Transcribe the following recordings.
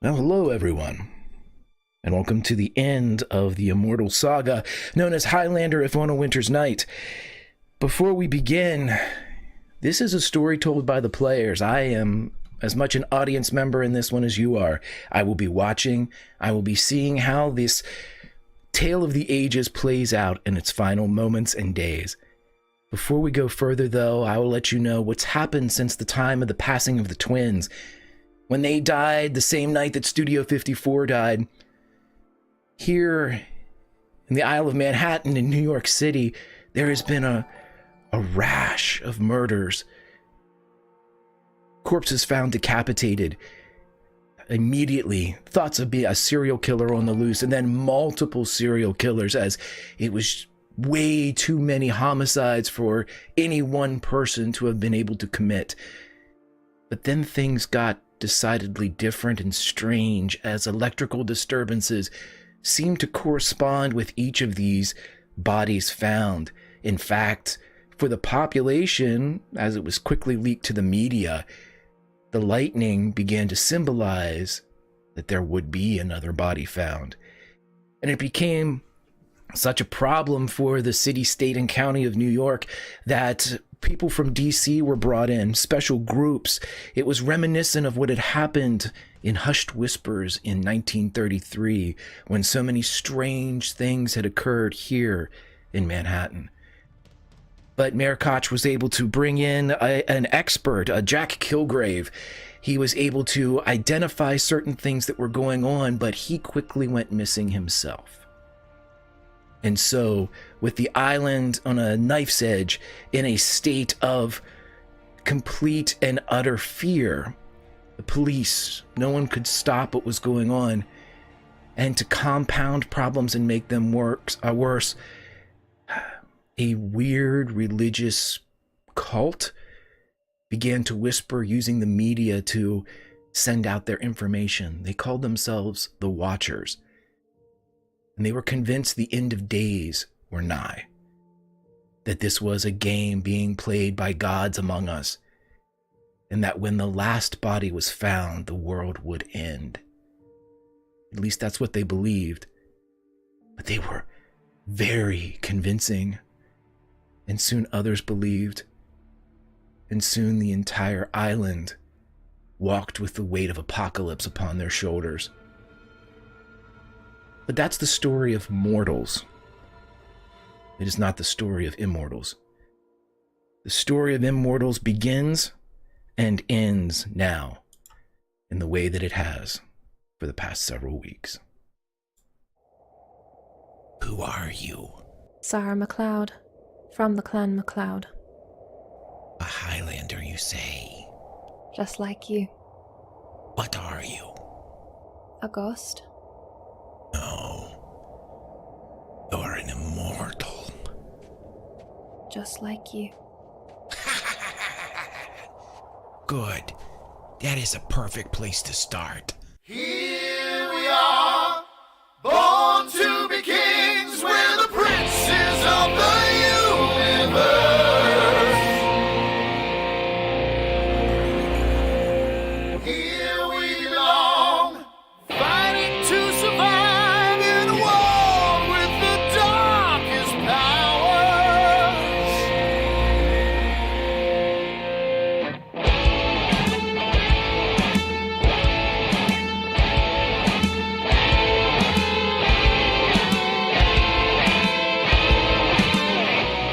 Well, hello everyone, and welcome to the end of the immortal saga known as Highlander If on a Winter's Night. Before we begin, this is a story told by the players. I am as much an audience member in this one as you are. I will be watching, I will be seeing how this tale of the ages plays out in its final moments and days. Before we go further though, I will let you know what's happened since the time of the passing of the twins. When they died the same night that Studio 54 died, here in the Isle of Manhattan in New York City, there has been a rash of murders. Corpses found decapitated. Immediately, thoughts of being a serial killer on the loose, and then multiple serial killers, as it was way too many homicides for any one person to have been able to commit. But then things got decidedly different and strange as electrical disturbances seemed to correspond with each of these bodies found. In fact, for the population, as it was quickly leaked to the media, the lightning began to symbolize that there would be another body found. And it became such a problem for the city, state, and county of New York that people from DC were brought in, special groups. It was reminiscent of what had happened in hushed whispers in 1933, when so many strange things had occurred here in Manhattan. But Mayor Koch was able to bring in an expert, Jack Kilgrave. He was able to identify certain things that were going on, but he quickly went missing himself. And so, with the island on a knife's edge, in a state of complete and utter fear, the police, no one could stop what was going on. And to compound problems and make them worse, a weird religious cult began to whisper using the media to send out their information. They called themselves the Watchers. And they were convinced the end of days were nigh, that this was a game being played by gods among us, and that when the last body was found, the world would end. At least that's what they believed. But they were very convincing, and soon others believed, and soon the entire island walked with the weight of apocalypse upon their shoulders. But that's the story of mortals. It is not the story of immortals. The story of immortals begins and ends now in the way that it has for the past several weeks. Who are you? Sarah MacLeod, from the clan MacLeod. A Highlander, you say? Just like you. What are you? A ghost. No. You're an immortal. Just like you. Good. That is a perfect place to start. Here we are, born to be kings, we're the princes of the universe. Here we belong, fighting to survive in a world with the darkest powers.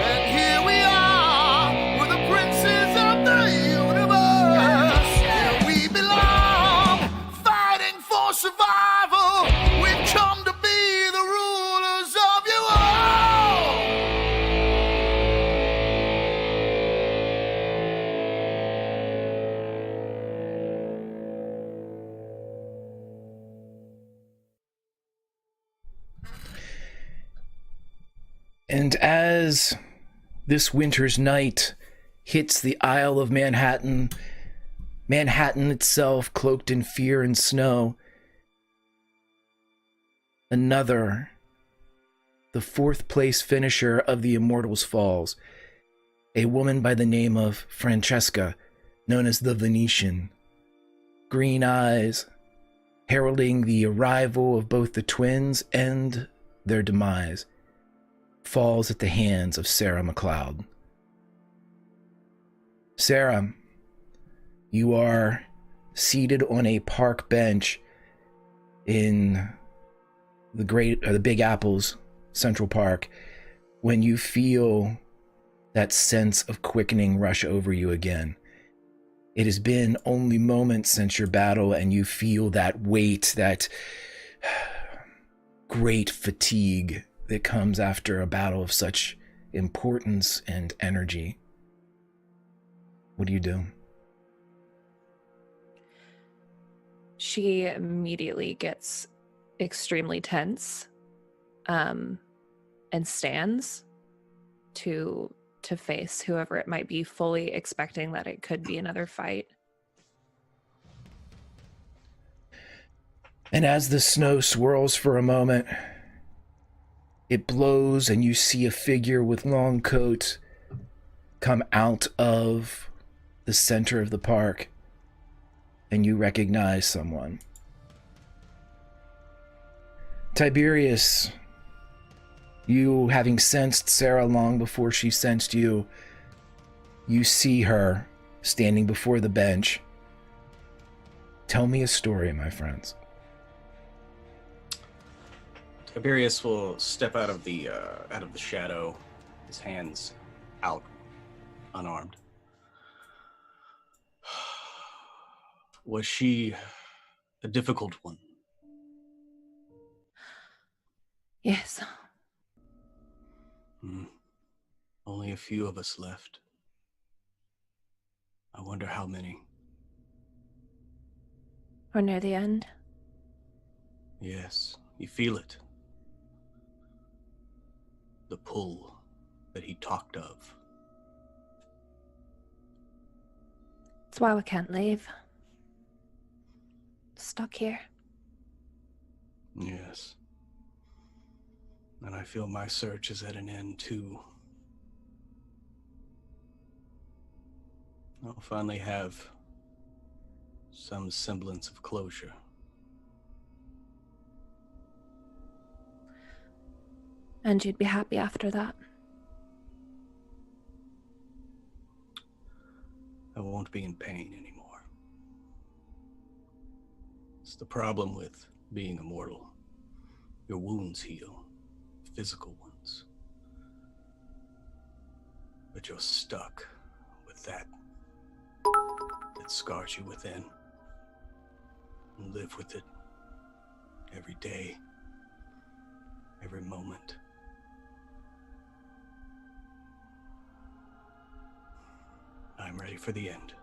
And here we are, we're the princes of the universe. Here we belong, fighting for survival. We've come to be the rulers of you all. And as this winter's night hits the Isle of Manhattan, Manhattan itself cloaked in fear and snow, another, the fourth place finisher of the Immortals falls, a woman by the name of Francesca, known as the Venetian. Green eyes, heralding the arrival of both the twins and their demise, falls at the hands of Sarah McLeod. Sarah, you are seated on a park bench in the Big Apple's Central Park when you feel that sense of quickening rush over you again. It has been only moments since your battle, and you feel that weight, that great fatigue that comes after a battle of such importance and energy. What do you do? She immediately gets extremely tense, and stands to face whoever it might be, fully expecting that it could be another fight. And as the snow swirls for a moment, it blows and you see a figure with long coat come out of the center of the park, and you recognize someone. Tiberius, you having sensed Sarah long before she sensed you, you see her standing before the bench. Tell me a story, my friends. Tiberius will step out of the shadow, his hands out, unarmed. Was she a difficult one? Yes. Only a few of us left. I wonder how many. We're near the end. Yes, you feel it. The pull that he talked of. That's why we can't leave. Stuck here. Yes. And I feel my search is at an end too. I'll finally have some semblance of closure. And you'd be happy after that. I won't be in pain anymore. It's the problem with being immortal. Your wounds heal, physical ones. But you're stuck with that scars you within. And live with it every day, every moment. I'm ready for the end.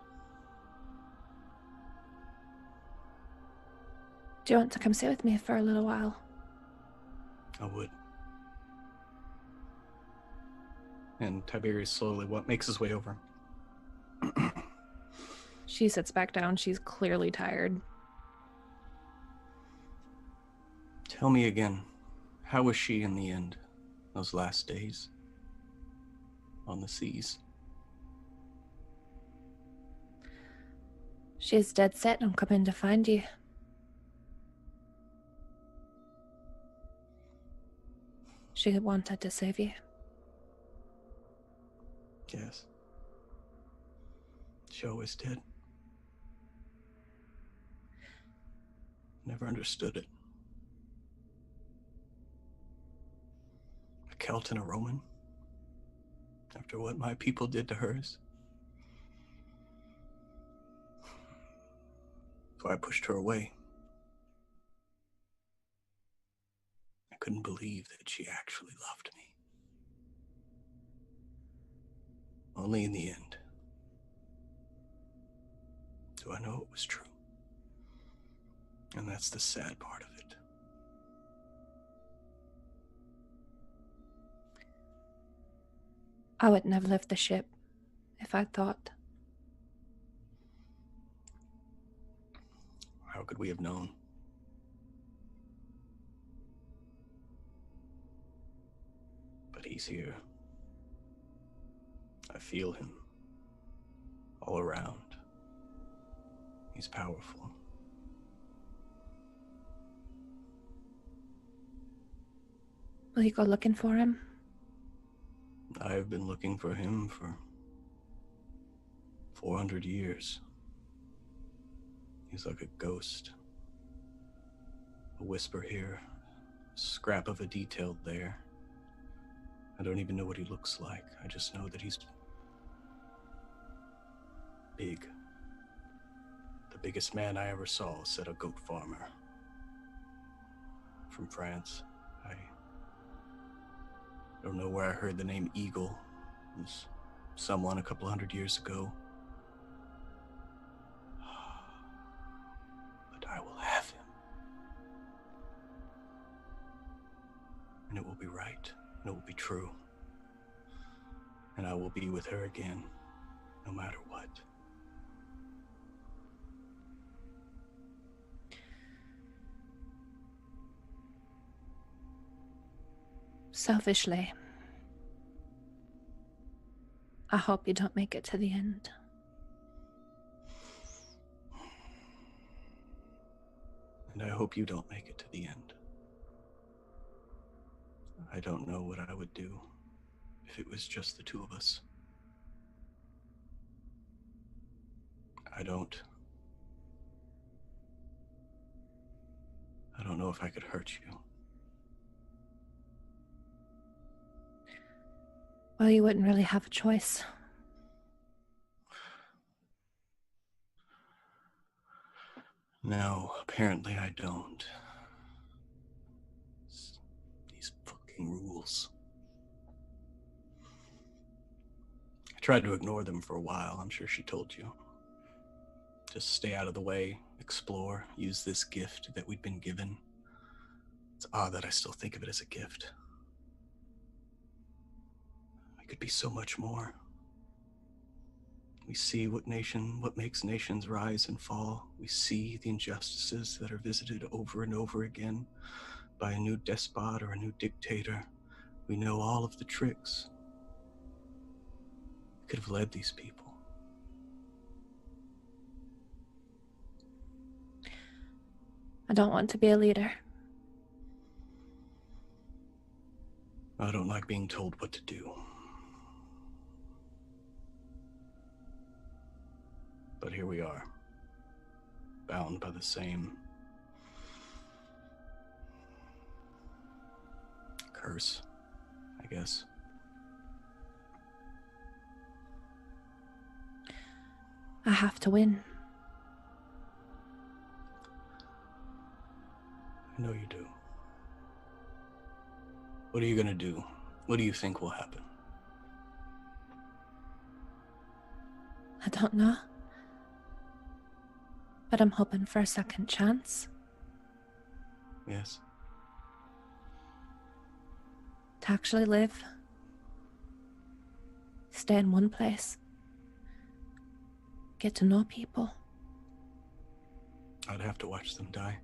Do you want to come sit with me for a little while? I would. And Tiberius slowly makes his way over. She sits back down. She's clearly tired. Tell me again, how was she in the end? Those last days? On the seas? She's dead set on coming to find you. She wanted to save you. Yes. She always did. Never understood it. A Celt and a Roman? After what my people did to hers? So I pushed her away. I couldn't believe that she actually loved me. Only in the end do I know it was true. And that's the sad part of it. I wouldn't have left the ship if I thought. How could we have known? But he's here. I feel him all around. He's powerful. Will you go looking for him? I've been looking for him for 400 years. He's like a ghost. A whisper here, a scrap of a detail there. I don't even know what he looks like. I just know that he's big. The biggest man I ever saw, said a goat farmer from France. I don't know where I heard the name Eagle. It was someone a couple hundred years ago. But I will have him. And it will be right, and it will be true. And I will be with her again, no matter what. Selfishly, I hope you don't make it to the end. And I hope you don't make it to the end. I don't know what I would do if it was just the two of us. I don't know if I could hurt you. Well, you wouldn't really have a choice. No, apparently I don't. These fucking rules. I tried to ignore them for a while, I'm sure she told you. Just stay out of the way, explore, use this gift that we'd been given. It's odd that I still think of it as a gift. We could be so much more. We see what makes nations rise and fall. We see the injustices that are visited over and over again by a new despot or a new dictator. We know all of the tricks. We could have led these people. I don't want to be a leader. I don't like being told what to do. But here we are, bound by the same curse, I guess. I have to win. I know you do. What are you gonna do? What do you think will happen? I don't know. But I'm hoping for a second chance. Yes. To actually live. Stay in one place. Get to know people. I'd have to watch them die.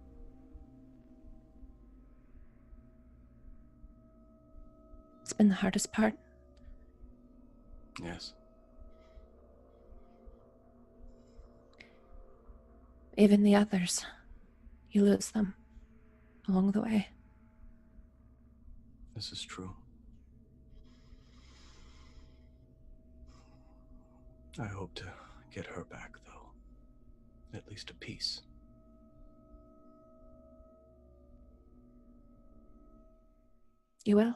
It's been the hardest part. Yes. Even the others, you lose them along the way. This is true. I hope to get her back, though. At least a piece. You will?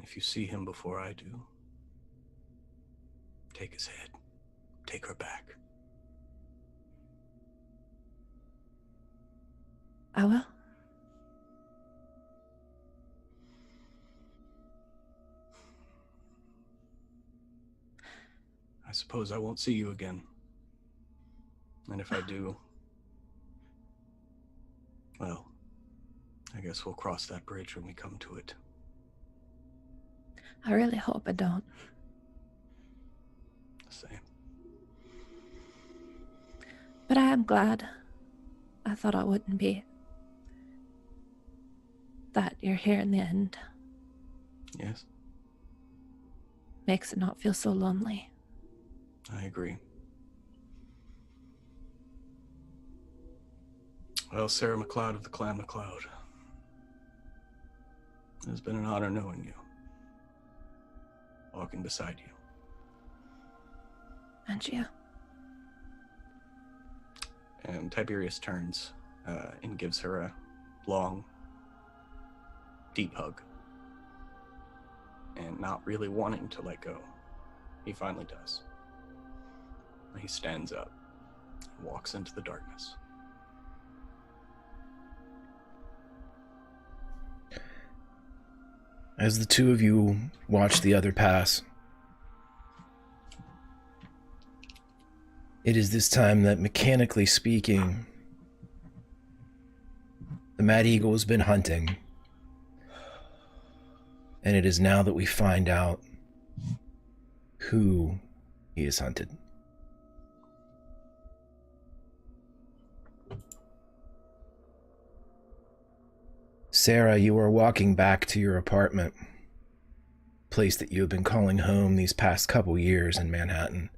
If you see him before I do, take his head. Take her back. I will. I suppose I won't see you again. And if I do, well, I guess we'll cross that bridge when we come to it. I really hope I don't. Same. But I am glad. I thought I wouldn't be. That you're here in the end Yes, makes it not feel so lonely. I agree. Well, Sarah McLeod of the Clan McLeod, it has been an honor knowing you, walking beside you. And you. And Tiberius turns and gives her a long, deep hug. And not really wanting to let go, he finally does. He stands up and walks into the darkness. As the two of you watch the other pass, it is this time that, mechanically speaking, the Mad Eagle has been hunting. And it is now that we find out who he has hunted. Sarah, you are walking back to your apartment, place that you have been calling home these past couple years in Manhattan.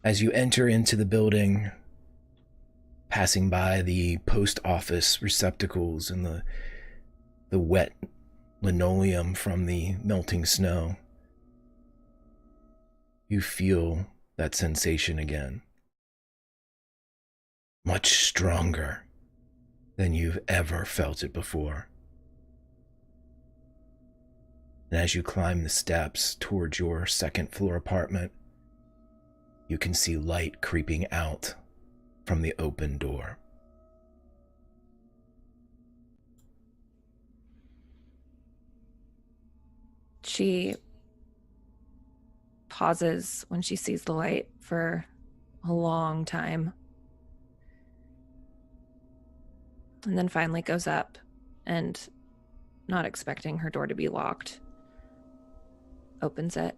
As you enter into the building, passing by the post office receptacles and the wet linoleum from the melting snow, you feel that sensation again. Much stronger than you've ever felt it before. And as you climb the steps towards your second floor apartment, you can see light creeping out from the open door. She pauses when she sees the light for a long time. And then finally goes up and, not expecting her door to be locked, opens it,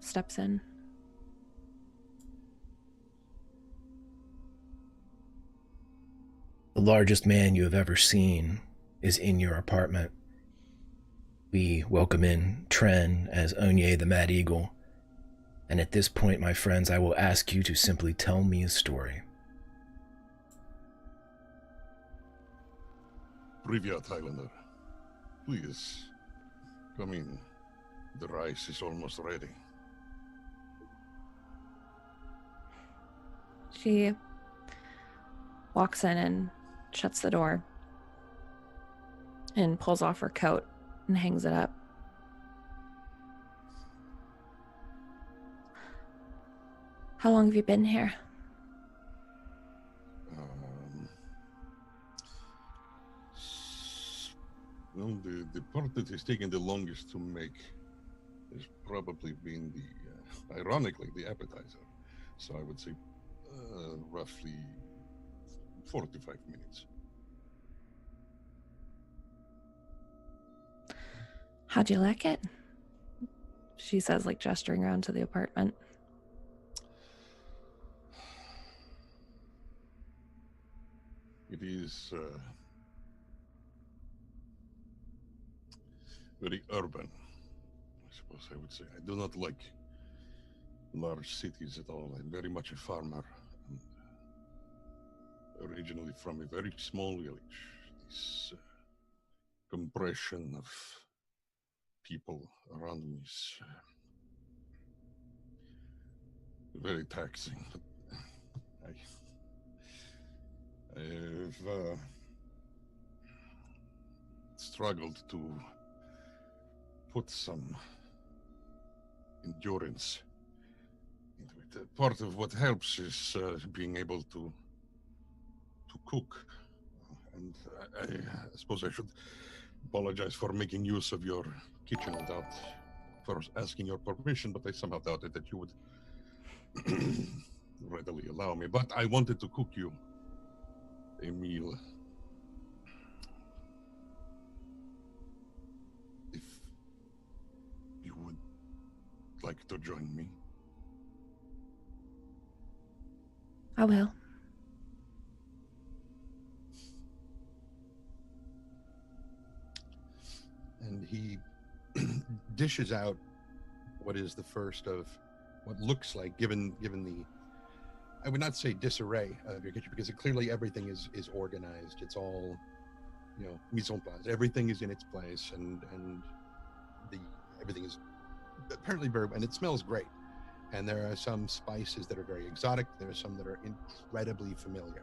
steps in. The largest man you have ever seen is in your apartment. We welcome in Tren as Onye the Mad Eagle. And at this point, my friends, I will ask you to simply tell me a story. Privyat, Highlander. Please, come in. The rice is almost ready. She walks in and shuts the door and pulls off her coat and hangs it up. How long have you been here? Well, the part that has taken the longest to make has probably been ironically, the appetizer. So I would say roughly 45 minutes. How'd you like it? She says, like, gesturing around to the apartment. It is very urban, I suppose I would say. I do not like large cities at all. I'm very much a farmer, and originally from a very small village. This compression of people around me is very taxing. But I've struggled to put some endurance into it. Part of what helps is being able to cook. And I suppose I should apologize for making use of your kitchen without first asking your permission, but I somehow doubted that you would readily allow me. But I wanted to cook you a meal. If you would like to join me. I will. And he dishes out what is the first of what looks like, given the I would not say disarray of your kitchen, because clearly everything is organized. It's all, you know, mise en place. Everything is in its place, and everything is apparently very, and it smells great. And there are some spices that are very exotic. There are some that are incredibly familiar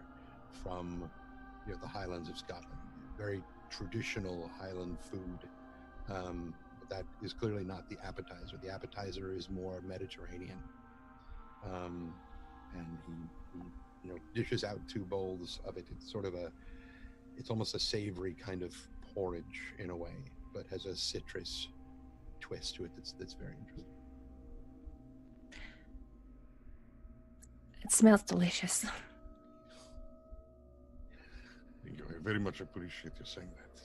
from, you know, the Highlands of Scotland. Very traditional Highland food. But that is clearly not the appetizer. The appetizer is more Mediterranean. And he, you know, dishes out 2 bowls of it. It's sort of it's almost a savory kind of porridge in a way, but has a citrus twist to it that's very interesting. It smells delicious. Thank you. I very much appreciate you saying that.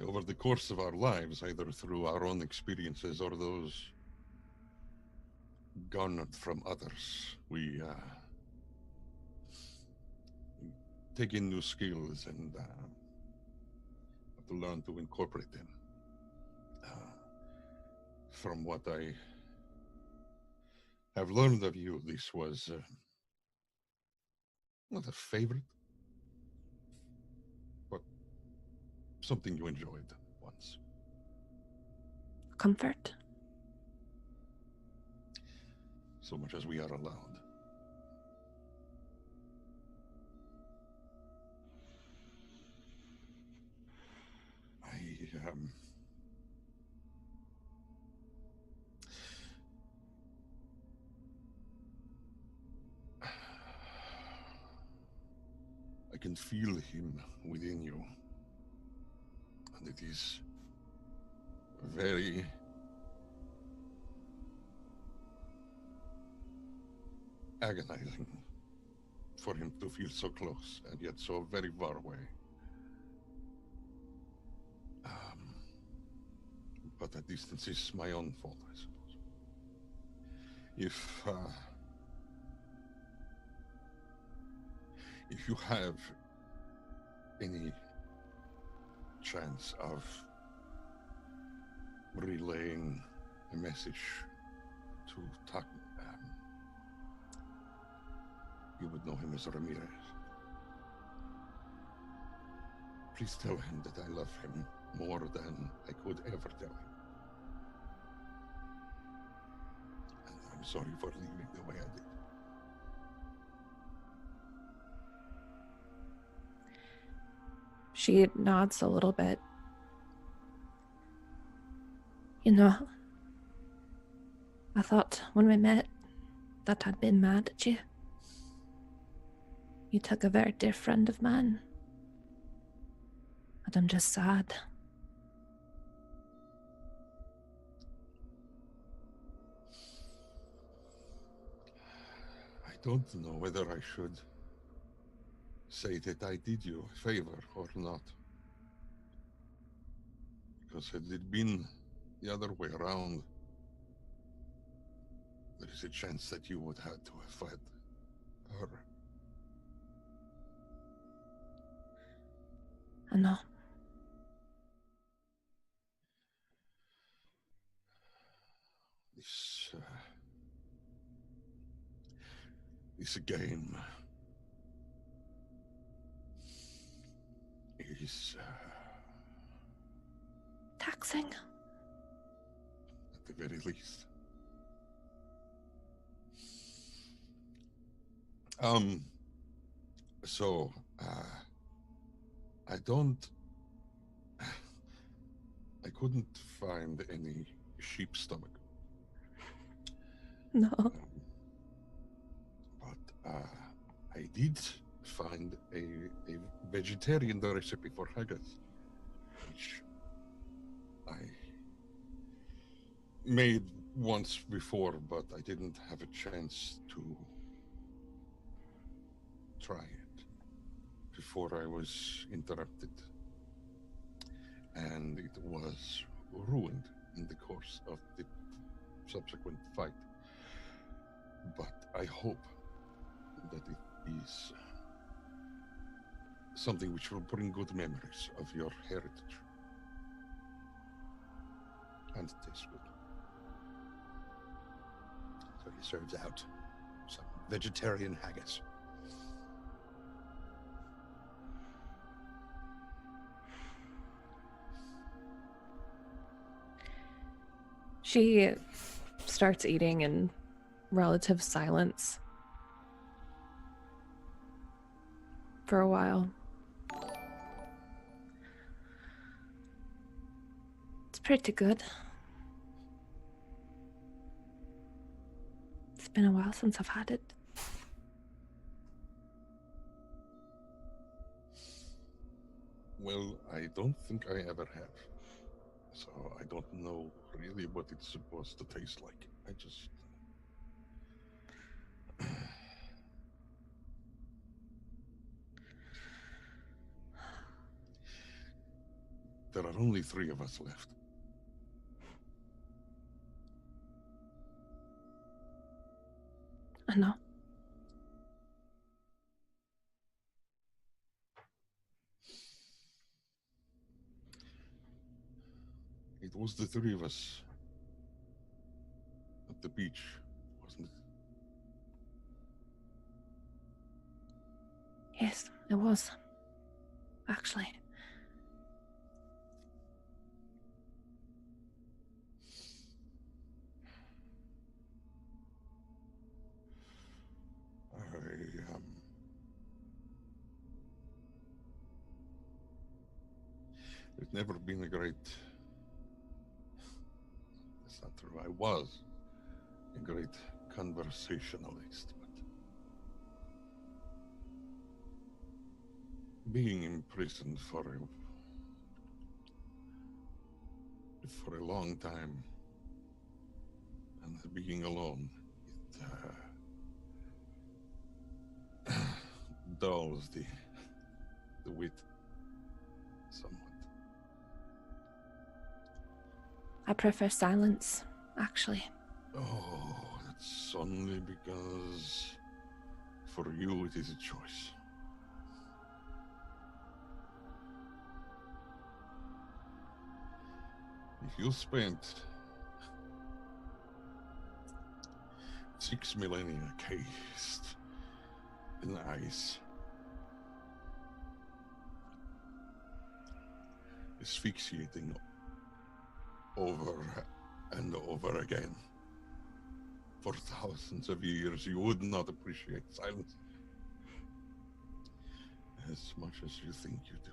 Over the course of our lives, either through our own experiences or those garnered from others, we take in new skills and have to learn to incorporate them. From what I have learned of you, this was not a favorite, but something you enjoyed once. Comfort. So much as we are allowed. I can feel him within you, and it is very agonizing for him to feel so close and yet so very far away. But that distance is my own fault, I suppose. If you have any chance of relaying a message to Tak, you would know him as Ramirez. Please tell him that I love him more than I could ever tell him. And I'm sorry for leaving the way I did. She nods a little bit. You know, I thought when we met that I'd been mad at you. You took a very dear friend of mine. And I'm just sad. I don't know whether I should say that I did you a favor or not. Because had it been the other way around, there is a chance that you would have to have fed her. I know. This game is Taxing. at the very least. So I couldn't find any sheep stomach. No. But I did find a vegetarian recipe for haggis, which I made once before, but I didn't have a chance to try it before I was interrupted. And it was ruined in the course of the subsequent fight. But I hope that it is something which will bring good memories of your heritage and taste good. So he serves out some vegetarian haggis. She starts eating in relative silence for a while. It's pretty good. It's been a while since I've had it. Well, I don't think I ever have. So I don't know really what it's supposed to taste like. I just... There are only 3 of us left. I know. It was the 3 of us at the beach, wasn't it? Yes, it was. Actually. I've never been a great... That's not true. I was a great conversationalist, but being imprisoned for a long time and being alone, it dulls the wit somewhat. I prefer silence, actually. Oh, that's only because for you it is a choice. If you spent 6 millennia cased in ice, asphyxiating over and over again for thousands of years, you would not appreciate silence as much as you think you do.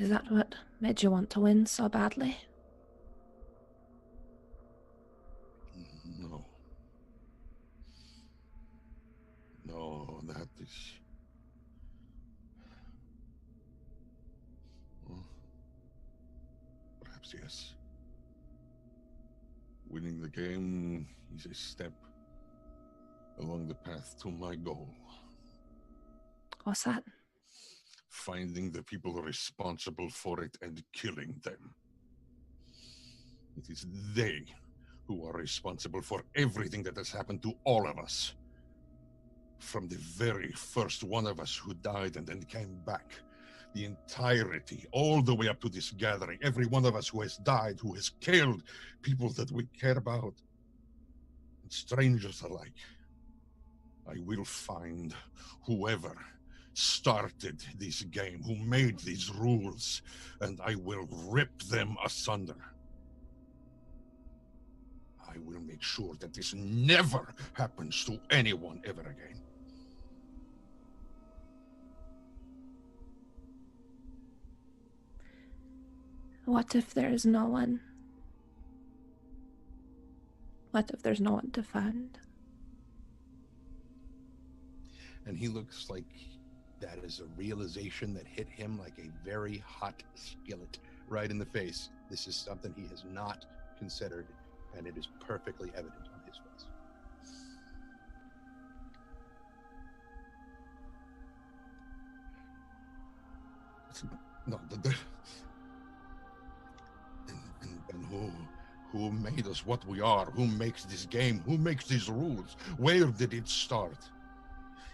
Is that what made you want to win so badly? No. No, that is... Well, perhaps yes. Winning the game is a step along the path to my goal. What's that? Finding the people responsible for it and killing them. It is they who are responsible for everything that has happened to all of us. From the very first one of us who died and then came back. The entirety, all the way up to this gathering. Every one of us who has died, who has killed people that we care about. And strangers alike. I will find whoever started this game, who made these rules, and I will rip them asunder. I will make sure that this never happens to anyone ever again. What if there is no one? What if there's no one to find? And he looks like that is a realization that hit him like a very hot skillet right in the face. This is something he has not considered, and it is perfectly evident on his face. No, and who made us what we are? Who makes this game? Who makes these rules? Where did it start?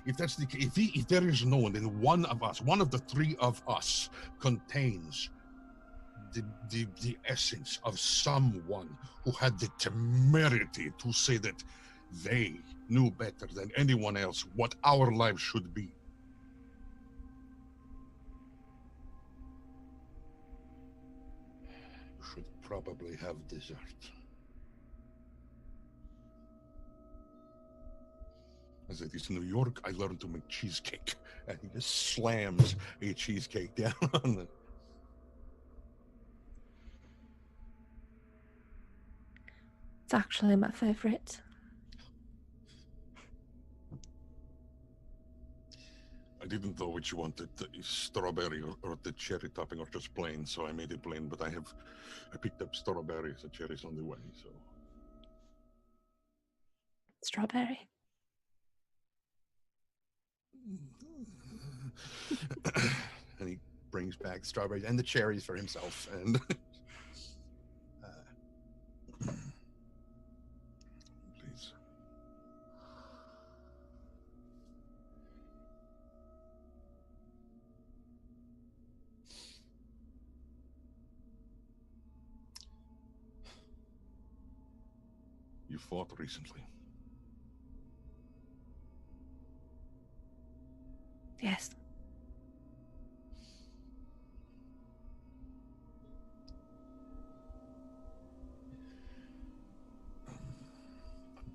if that's the case, if there is no one, then one of us, one of the three of us, contains the essence of someone who had the temerity to say that they knew better than anyone else what our lives should be. You should probably have dessert. As it is in New York, I learned to make cheesecake. And he just slams a cheesecake down on the... It's actually my favorite. I didn't know which you wanted, the strawberry or the cherry topping or just plain, so I made it plain, but I picked up strawberry, so cherry's on the way, so... Strawberry. And he brings back strawberries and the cherries for himself. And Please. You fought recently. Yes.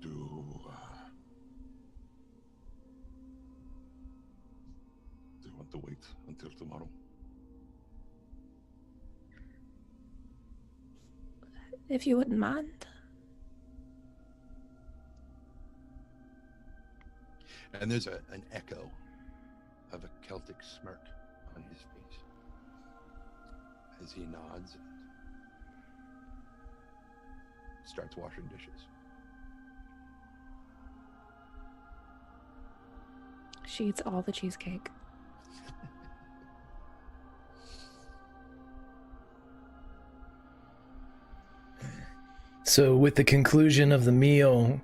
Do you want to wait until tomorrow? If you wouldn't mind. and there's an echo of a Celtic smirk on his face as he nods and starts washing dishes. She eats all the cheesecake. So, with the conclusion of the meal,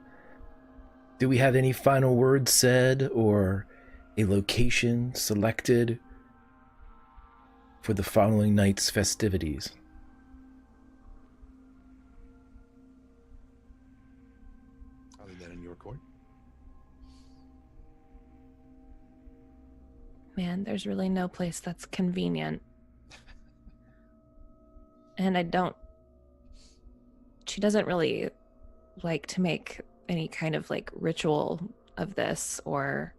do we have any final words said or a location selected for the following night's festivities? Other than in your court? Man, there's really no place that's convenient. And she doesn't really like to make any kind of like ritual of this or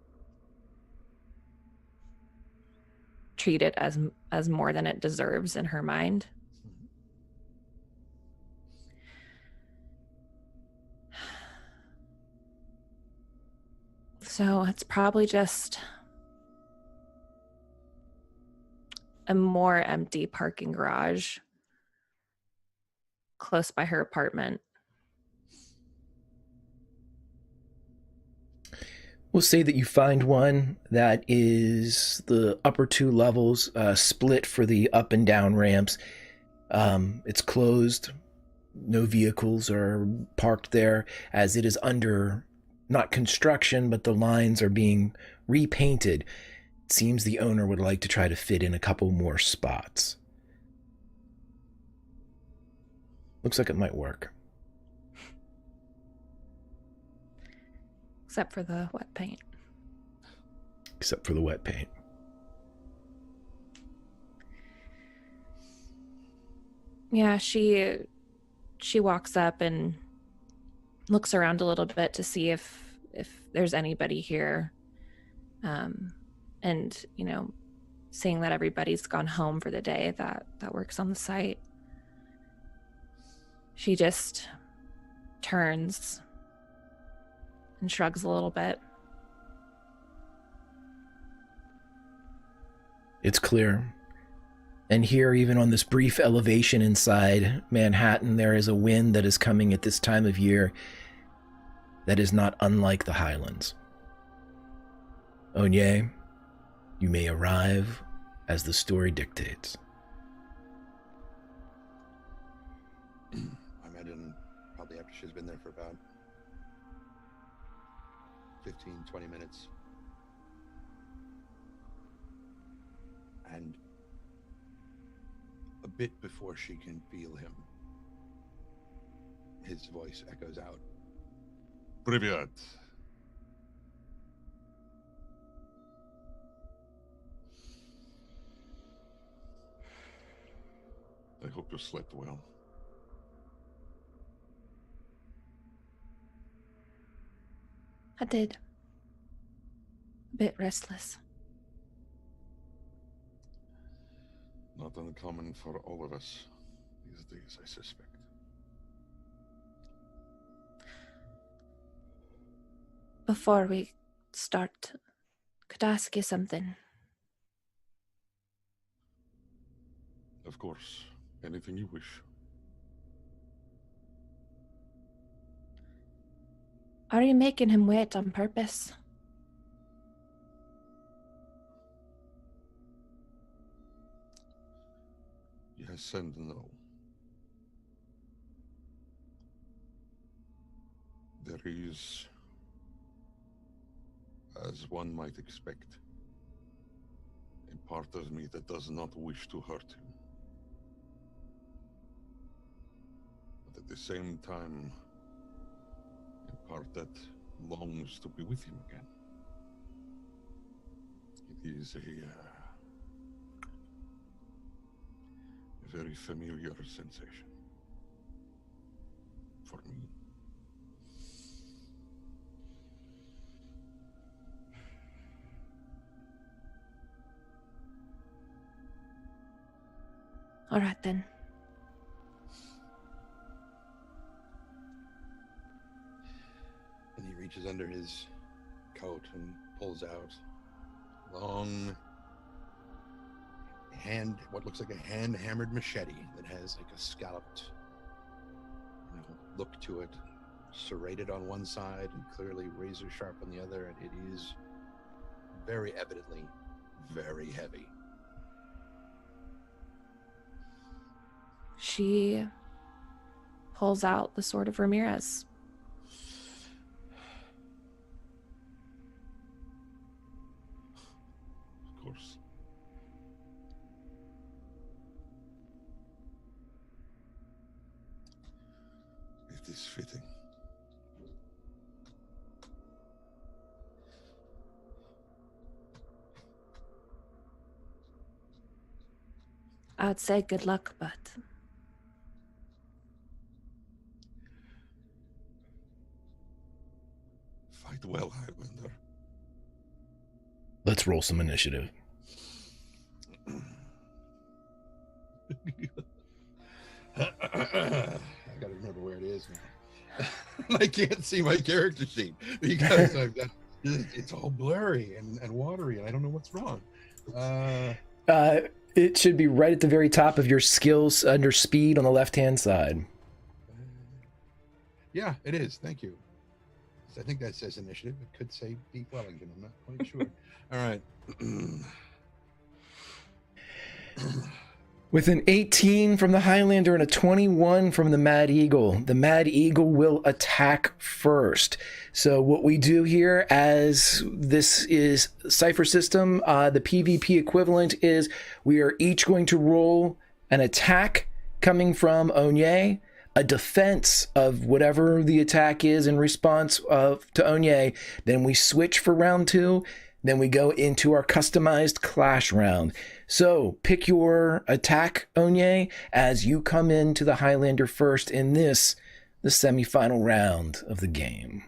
treat it as more than it deserves in her mind. So it's probably just a more empty parking garage close by her apartment. We'll say that you find one that is the upper two levels split for the up and down ramps. It's closed. No vehicles are parked there as it is under, not construction, but the lines are being repainted. It seems the owner would like to try to fit in a couple more spots. Looks like it might work. Except for the wet paint. Except for the wet paint. Yeah, she walks up and looks around a little bit to see if there's anybody here. And, you know, seeing that everybody's gone home for the day that works on the site. She just turns and shrugs a little bit. It's clear. And here, even on this brief elevation inside Manhattan, there is a wind that is coming at this time of year that is not unlike the Highlands. Onye, you may arrive as the story dictates. I imagine probably after she's been there for about 15, 20 minutes, And a bit before she can feel him, his voice echoes out. Privyat. I hope you slept well. I did. A bit restless. Not uncommon for all of us these days, I suspect. Before we start, could I ask you something? Of course, anything you wish. Are you making him wait on purpose? Yes and no. There is, as one might expect, a part of me that does not wish to hurt him. But at the same time, a part that longs to be with him again. It is a very familiar sensation for me. All right then. And he reaches under his coat and pulls out long what looks like a hand-hammered machete that has like a scalloped, look to it, serrated on one side and clearly razor sharp on the other, and it is very evidently very heavy. She pulls out the sword of Ramirez. Of course. It is fitting. I'd say good luck, but Fight well, Highlander. Let's roll some initiative. I gotta remember where it is now. I can't see my character sheet because I've got it's all blurry and watery, and I don't know what's wrong. It should be right at the very top of your skills under speed on the left-hand side. Yeah, it is. Thank you. I think that says initiative. It could say Pete Wellington. I'm not quite sure. All right. With an 18 from the Highlander and a 21 from the Mad Eagle, the Mad Eagle will attack first. So what we do here, as this is Cypher system, the PvP equivalent is we are each going to roll an attack coming from Onye, a defense of whatever the attack is in response to Onye. Then we switch for round 2. Then we go into our customized clash round. So pick your attack, Onye, as you come into the Highlander first in this, the semifinal round of the game.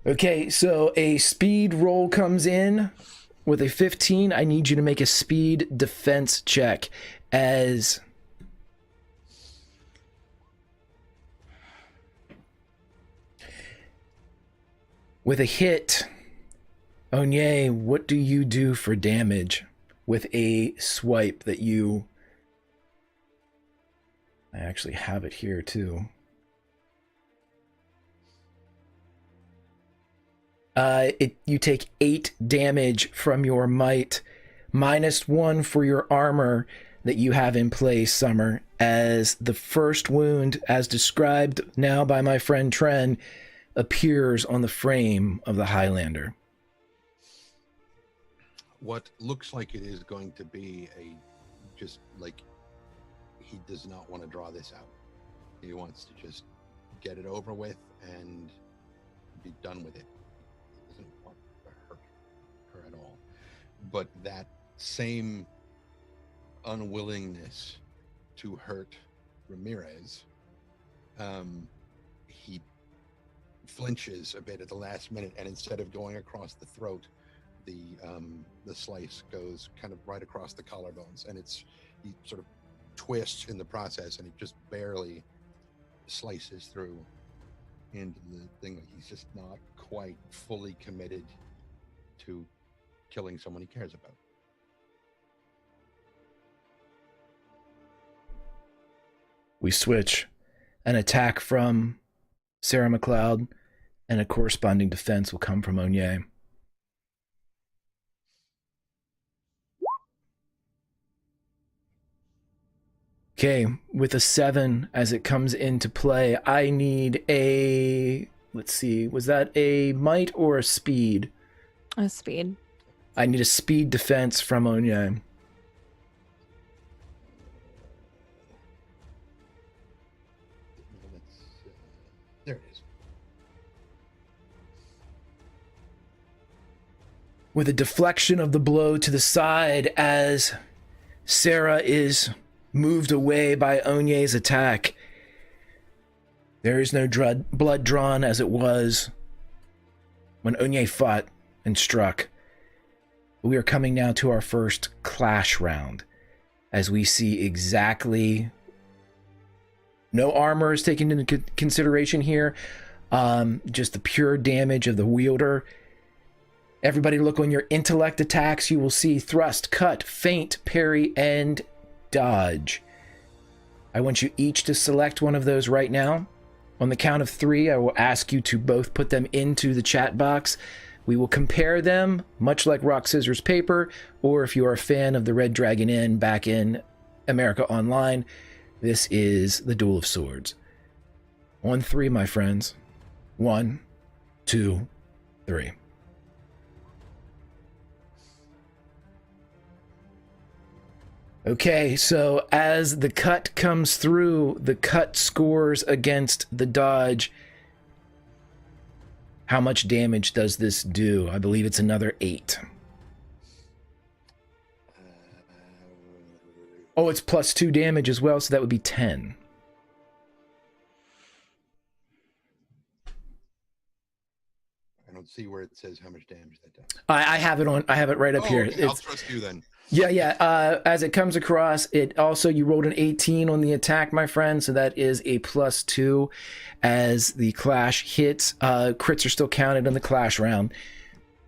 Okay, so a speed roll comes in with a 15. I need you to make a speed defense check as with a hit. Onye, what do you do for damage with a swipe that you... I actually have it here too. You take 8 damage from your might, -1 for your armor that you have in place, Summer, as the first wound, as described now by my friend Tren, appears on the frame of the Highlander. What looks like it is going to be just like he does not want to draw this out. He wants to just get it over with and be done with it. He doesn't want to hurt her at all. But that same unwillingness to hurt Ramirez, he flinches a bit at the last minute, and instead of going across the throat, the slice goes kind of right across the collarbones, and he sort of twists in the process, and it just barely slices through into the thing. He's just not quite fully committed to killing someone he cares about. We switch. An attack from Sarah McLeod and a corresponding defense will come from Onye. Okay, with a 7 as it comes into play, I need a, let's see, was that a might or a speed? A speed. I need a speed defense from Onye. There it is. With a deflection of the blow to the side as Sarah is moved away by Onye's attack. There is no blood drawn as it was when Onye fought and struck. We are coming now to our first clash round, as we see exactly no armor is taken into consideration here, just the pure damage of the wielder. Everybody look on your intellect attacks. You will see thrust, cut, feint, parry, and dodge. I want you each to select one of those right now. On the count of 3, I will ask you to both put them into the chat box. We will compare them, much like rock, scissors, paper, or if you are a fan of the Red Dragon Inn back in America Online, this is the Duel of Swords. On 3, my friends. 1, 2, 3. Okay, so as the cut comes through, the cut scores against the dodge. How much damage does this do? I believe it's another 8. Oh, it's plus 2 damage as well, so that would be 10. I don't see where it says how much damage that does. I have it on. I have it right up here. Okay, I'll trust you then. Yeah. As it comes across, it also, you rolled an 18 on the attack, my friend, so that is a plus 2 as the clash hits. Crits are still counted on the clash round.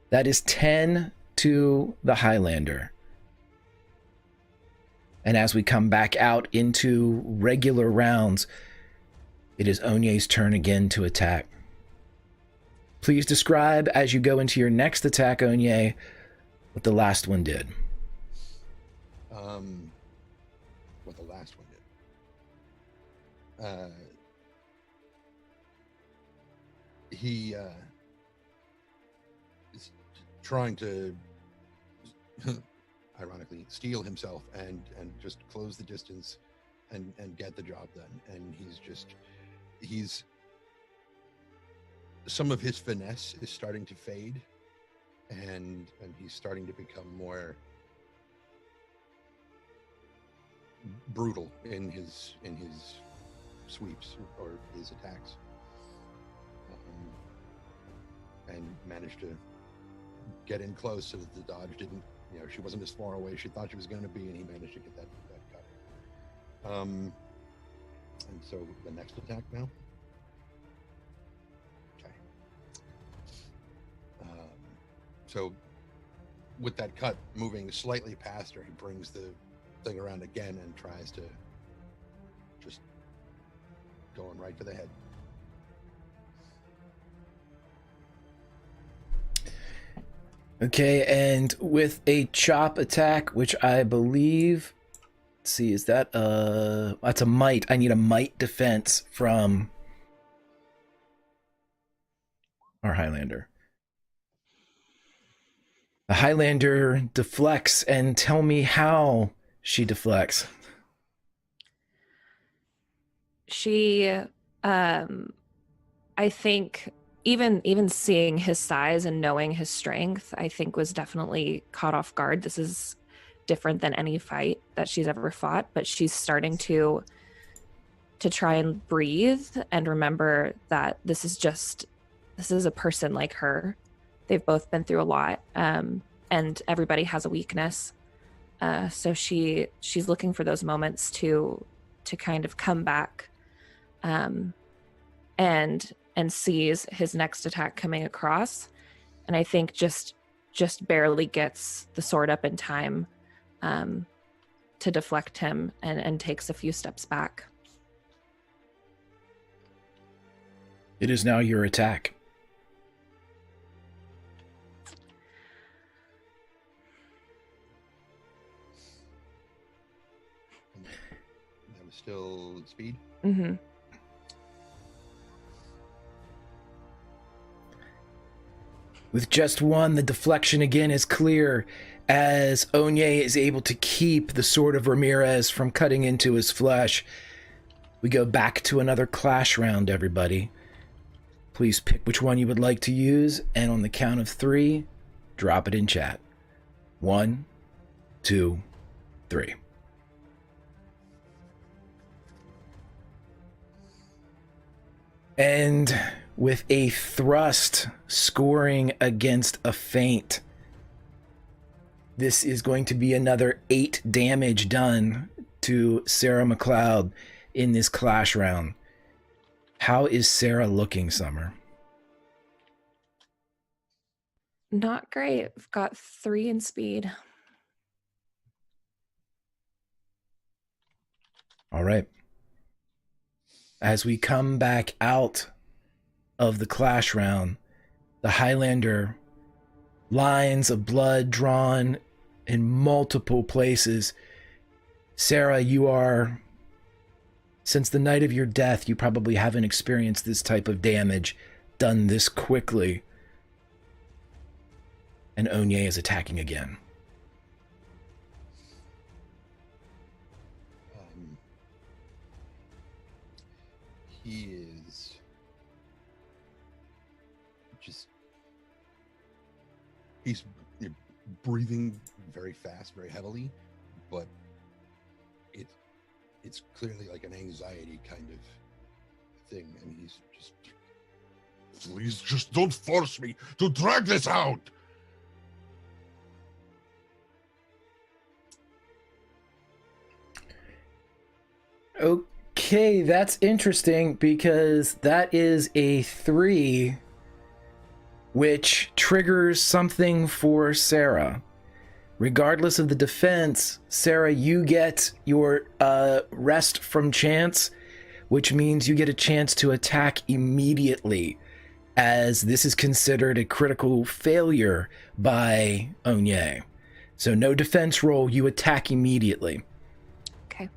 That is 10 to the Highlander. And as we come back out into regular rounds, it is Onye's turn again to attack. Please describe as you go into your next attack, Onye, what the last one did. What the last one did. He is trying to, ironically, steal himself and just close the distance and get the job done. And he's some of his finesse is starting to fade, and he's starting to become more brutal in his sweeps or his attacks, and managed to get in close so that the dodge didn't, she wasn't as far away as she thought she was going to be, and he managed to get that cut. And so the next attack now. Okay. So with that cut moving slightly past her, he brings the thing around again and tries to just going right for the head. Okay, and with a chop attack, which I believe, let's see, is that that's a might. I need a might defense from our Highlander. The Highlander deflects, and tell me how she deflects. She, I think even seeing his size and knowing his strength, I think was definitely caught off guard. This is different than any fight that she's ever fought, but she's starting to try and breathe and remember that this is a person like her. They've both been through a lot, and everybody has a weakness. So she's looking for those moments to kind of come back, and sees his next attack coming across, and I think just barely gets the sword up in time to deflect him, and takes a few steps back. It is now your attack. That was still speed. Mm-hmm. With just one, the deflection again is clear as Onye is able to keep the sword of Ramirez from cutting into his flesh. We go back to another clash round, everybody. Please pick which one you would like to use, and on the count of 3, drop it in chat. 1, 2, 3. And with a thrust scoring against a feint, this is going to be another 8 damage done to Sarah McLeod in this clash round. How is Sarah looking, Summer? Not great. I've got 3 in speed. All right. As we come back out of the clash round, the Highlander, lines of blood drawn in multiple places. Sarah, you are, since the night of your death, you probably haven't experienced this type of damage done this quickly. And Onye is attacking again. He is just, he's breathing very fast, very heavily, but it's clearly like an anxiety kind of thing, and he's just, Please just don't force me to drag this out. Okay, that's interesting because that is a 3, which triggers something for Sarah. Regardless of the defense, Sarah, you get your rest from chance, which means you get a chance to attack immediately, as this is considered a critical failure by Onye. So no defense roll, you attack immediately. Okay.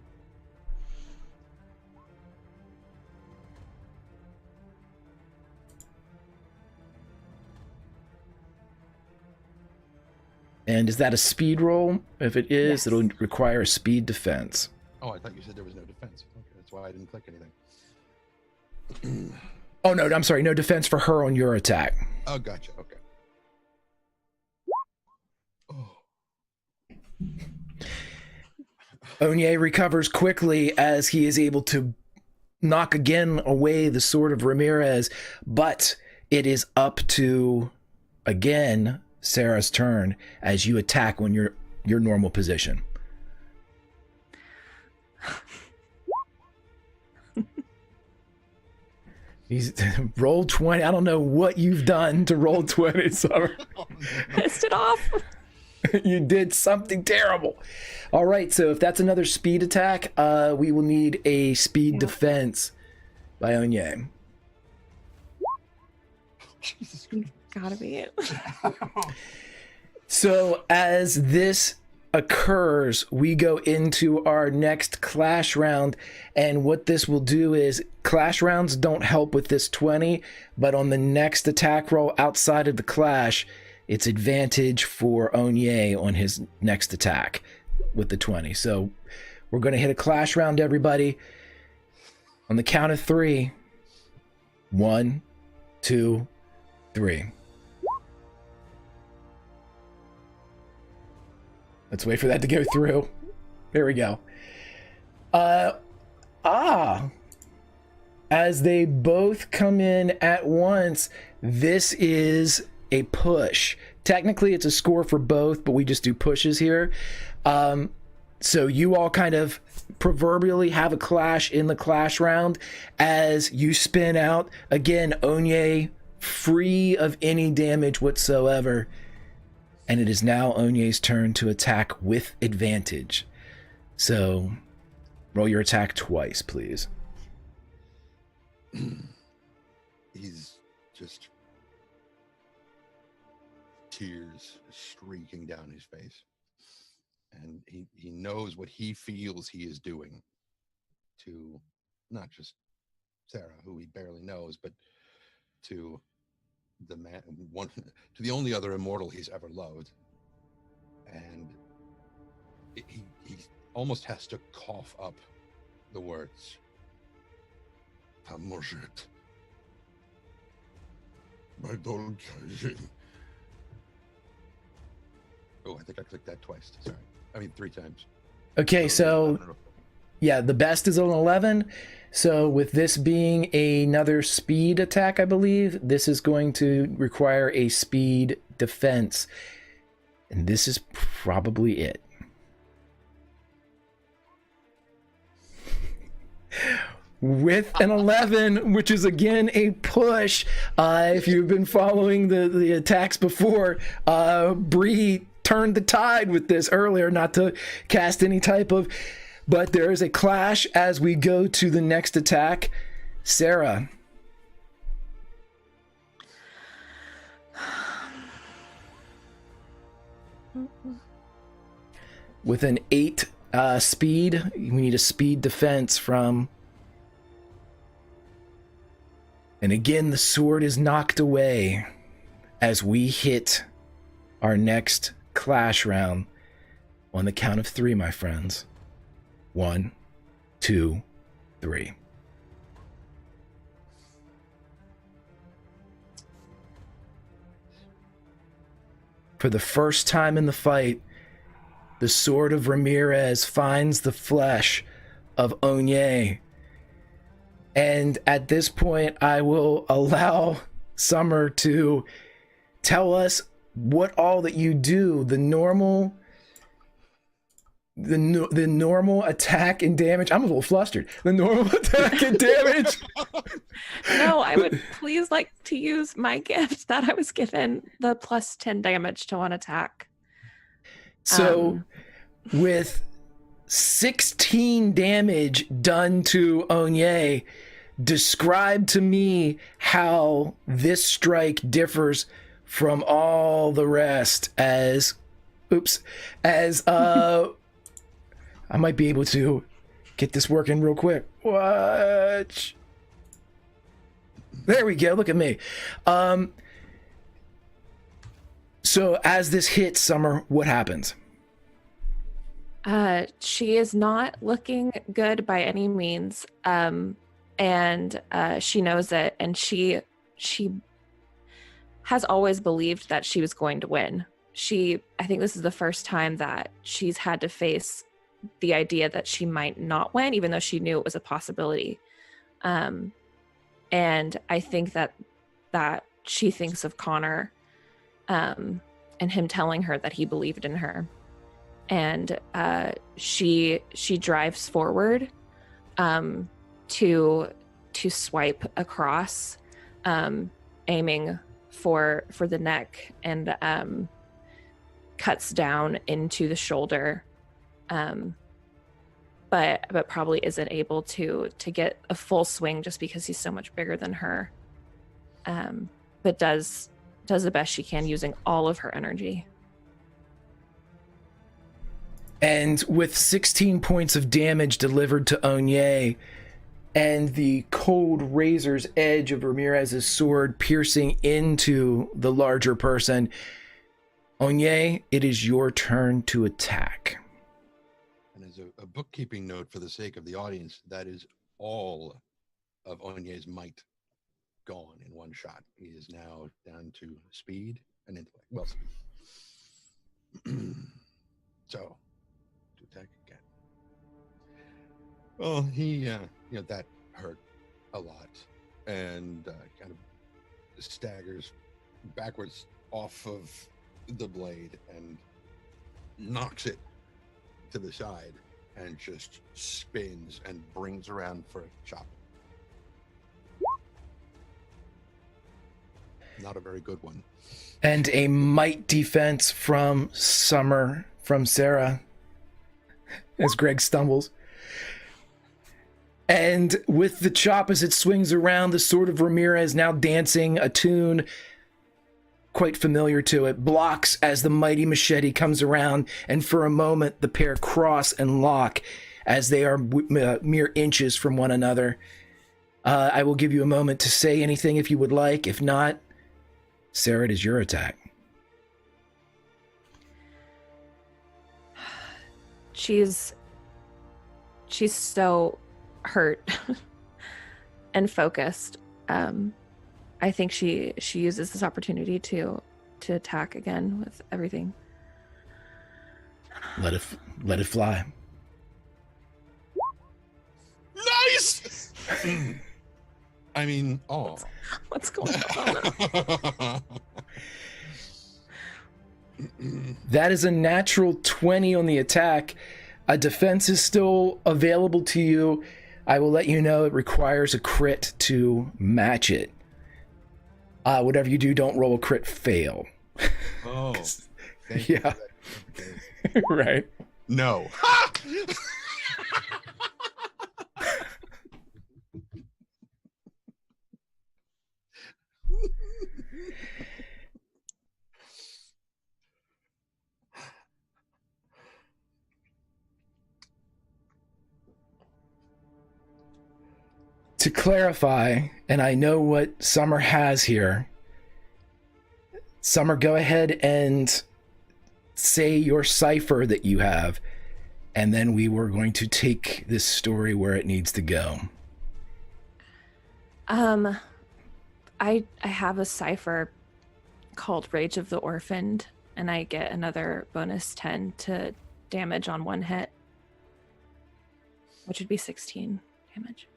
And is that a speed roll? If it is, Yes. it'll require a speed defense. oh, I thought you said there was no defense. Okay, that's why I didn't click anything. Oh, no, I'm sorry. No defense for her on your attack. Oh, gotcha. Okay. Oh. Onye recovers quickly as he is able to knock again away the sword of Ramirez, but it is up to, again, Sarah's turn as you attack when you're your normal position. He's roll 20. I don't know what you've done to roll 20, Summer. Pissed it off. You did something terrible. All right, so if that's another speed attack, we will need a speed defense by Onye. Jesus Gotta be it. So as this occurs, we go into our next clash round. And what this will do is clash rounds don't help with this 20, but on the next attack roll outside of the clash, it's advantage for Onye on his next attack with the 20. So we're going to hit a clash round, everybody. On the count of 3. 1, 2, 3. Let's wait for that to go through. There we go. As they both come in at once, this is a push. Technically, it's a score for both, but we just do pushes here. So you all kind of proverbially have a clash in the clash round as you spin out. Again, Onye free of any damage whatsoever. And it is now Onye's turn to attack with advantage. So roll your attack twice, please. He's just tears streaking down his face. And he knows what he feels he is doing to not just Sarah, who he barely knows, but to the man, to the only other immortal he's ever loved. And he almost has to cough up the words. Tamojet. My dog. Oh, I think I clicked that twice. Sorry. I mean, 3 times. Okay, so yeah, the best is an 11. So with this being another speed attack, I believe, this is going to require a speed defense. And this is probably it. With an 11, which is again a push. If you've been following the attacks before, Bree turned the tide with this earlier, not to cast any type of, but there is a clash as we go to the next attack. Sarah. With an 8 speed, we need a speed defense from. And again, the sword is knocked away as we hit our next clash round on the count of 3, my friends. 1, 2, 3. For the first time in the fight, the sword of Ramirez finds the flesh of Onye. And at this point, I will allow Summer to tell us what all that you do. The normal attack and damage. I'm a little flustered. The normal attack and damage. No, I would please like to use my gift that I was given, the plus 10 damage to one attack. So with 16 damage done to Onye, describe to me how this strike differs from all the rest as I might be able to get this working real quick. Watch. There we go. Look at me. So as this hits Summer, what happens? She is not looking good by any means. And she knows it, and she has always believed that she was going to win. I think this is the first time that she's had to face the idea that she might not win, even though she knew it was a possibility. And I think that she thinks of Connor, and him telling her that he believed in her. And she drives forward to swipe across, aiming for the neck, and cuts down into the shoulder, but probably isn't able to get a full swing just because he's so much bigger than her, but does the best she can using all of her energy. And with 16 points of damage delivered to Onye, and the cold razor's edge of Ramirez's sword piercing into the larger person, Onye, it is your turn to attack. And as a bookkeeping note for the sake of the audience, that is all of Onye's might gone in one shot. He is now down to speed and intellect. Well, speed. So, to attack again. Well, he, that hurt a lot, and kind of staggers backwards off of the blade and knocks it to the side and just spins and brings around for a chop. Not a very good one. And a might defense from Sarah, as Greg stumbles. And with the chop as it swings around, the sword of Ramirez, now dancing a tune quite familiar to it, blocks as the mighty machete comes around, and for a moment the pair cross and lock as they are mere inches from one another. I will give you a moment to say anything if you would like. If not, Sarah, it is your attack. She's so hurt and focused. I think she uses this opportunity to attack again with everything. Let it fly. Nice. I mean, oh. What's going on? That is a natural 20 on the attack. A defense is still available to you. I will let you know it requires a crit to match it. Whatever you do, don't roll a crit fail. Oh, thank yeah. You. Right. No. To clarify, and I know what Summer has here. Summer, go ahead and say your cipher that you have, and then we were going to take this story where it needs to go. I have a cipher called Rage of the Orphaned, and I get another bonus 10 to damage on one hit, which would be 16 damage.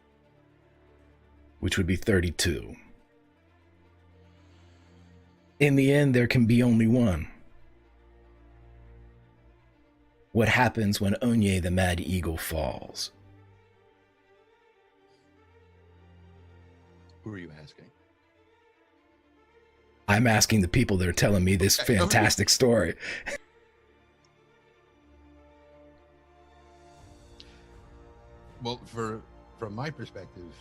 Which would be 32. In the end, there can be only one. What happens when Onye the Mad Eagle falls? Who are you asking? I'm asking the people that are telling me this fantastic story. Well, from my perspective,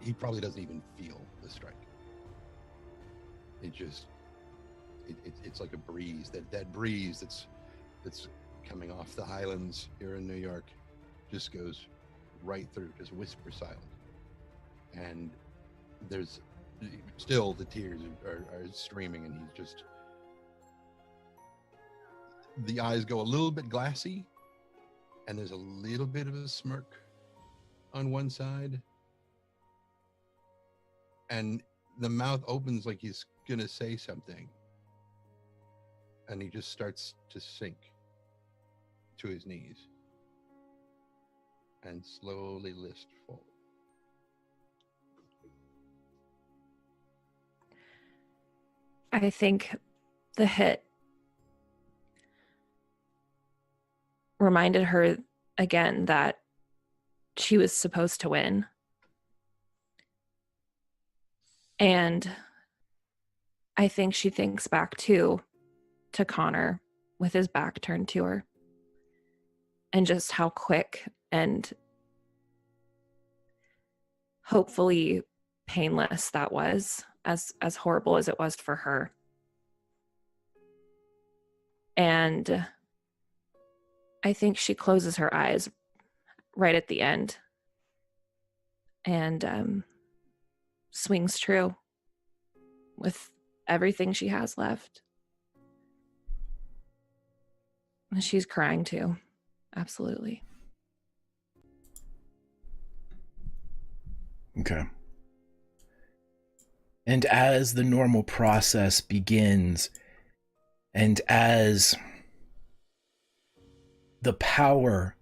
he probably doesn't even feel the strike. It's like a breeze. That breeze that's coming off the highlands here in New York just goes right through, just whisper silent. And there's still the tears are streaming, and he's just, the eyes go a little bit glassy, and there's a little bit of a smirk on one side, and the mouth opens like he's gonna say something, and he just starts to sink to his knees and slowly list forward. I think the hit reminded her again that she was supposed to win. And I think she thinks back to Connor with his back turned to her, and just how quick and hopefully painless that was, as horrible as it was for her. And I think she closes her eyes right at the end and swings true with everything she has left. And she's crying too. Absolutely. Okay. And as the normal process begins, and as the power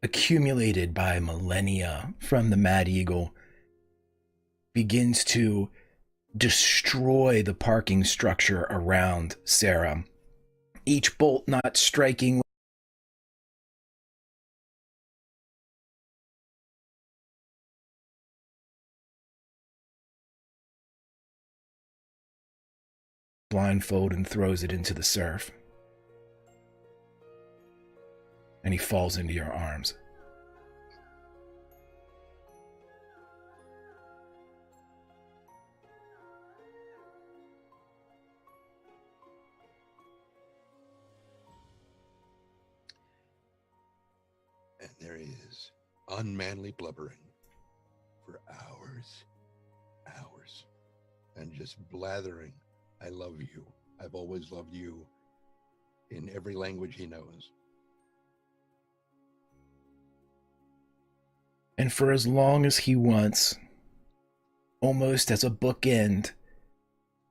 accumulated by millennia from the Mad Eagle begins to destroy the parking structure around Sarah, each bolt not striking blindfold and throws it into the surf. And he falls into your arms. And there is unmanly blubbering for hours, and just blathering, I love you. I've always loved you, in every language he knows. And for as long as he wants, almost as a bookend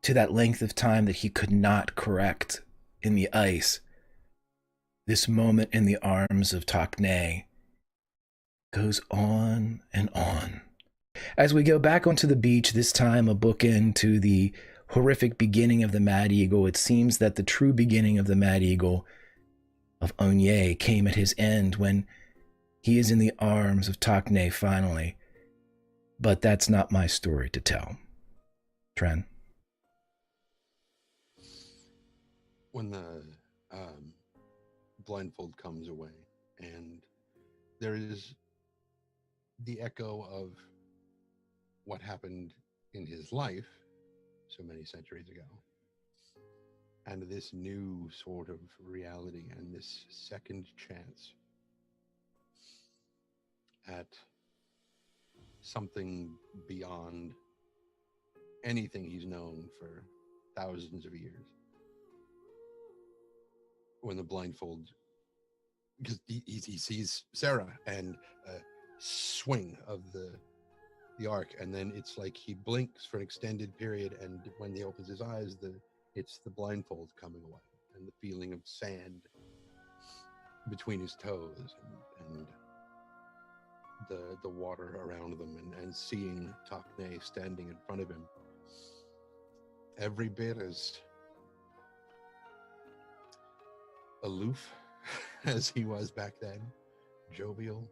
to that length of time that he could not correct in the ice, this moment in the arms of Takne goes on and on. As we go back onto the beach, this time a bookend to the horrific beginning of the Mad Eagle, it seems that the true beginning of the Mad Eagle of Onye came at his end when he is in the arms of Takne finally. But that's not my story to tell. Tren. When the blindfold comes away, and there is the echo of what happened in his life so many centuries ago, and this new sort of reality and this second chance at something beyond anything he's known for thousands of years. When the blindfold, because he sees Sarah and a swing of the arc, and then it's like he blinks for an extended period, and when he opens his eyes, it's the blindfold coming away and the feeling of sand between his toes and the water around them, and seeing Takne standing in front of him, every bit as aloof as he was back then, jovial.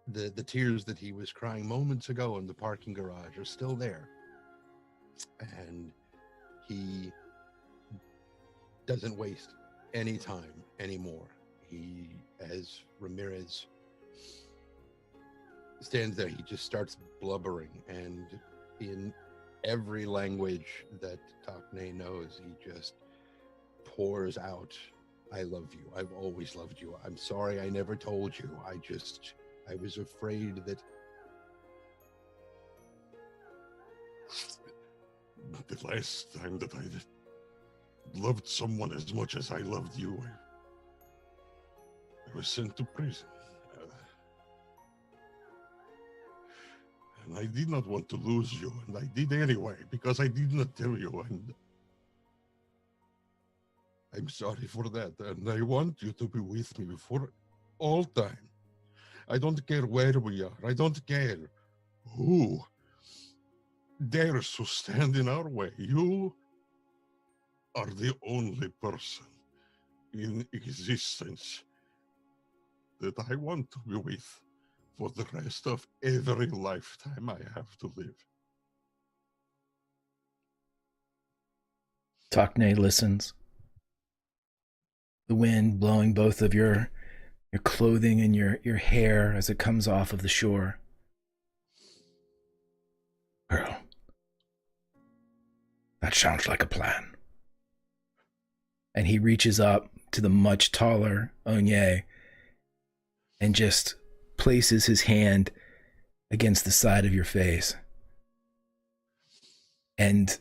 The tears that he was crying moments ago in the parking garage are still there, and he doesn't waste any time anymore. He, as Ramirez stands there, he just starts blubbering, and in every language that Takne knows, he just pours out, I love you. I've always loved you. I'm sorry I never told you. I was afraid that the last time that I loved someone as much as I loved you, I was sent to prison. And I did not want to lose you, and I did anyway, because I did not tell you, and I'm sorry for that, and I want you to be with me for all time. I don't care where we are. I don't care who dares to stand in our way. You are the only person in existence that I want to be with for the rest of every lifetime I have to live. Takne listens. The wind blowing both of your clothing and your hair as it comes off of the shore. Girl, that sounds like a plan. And he reaches up to the much taller Onye and just places his hand against the side of your face. And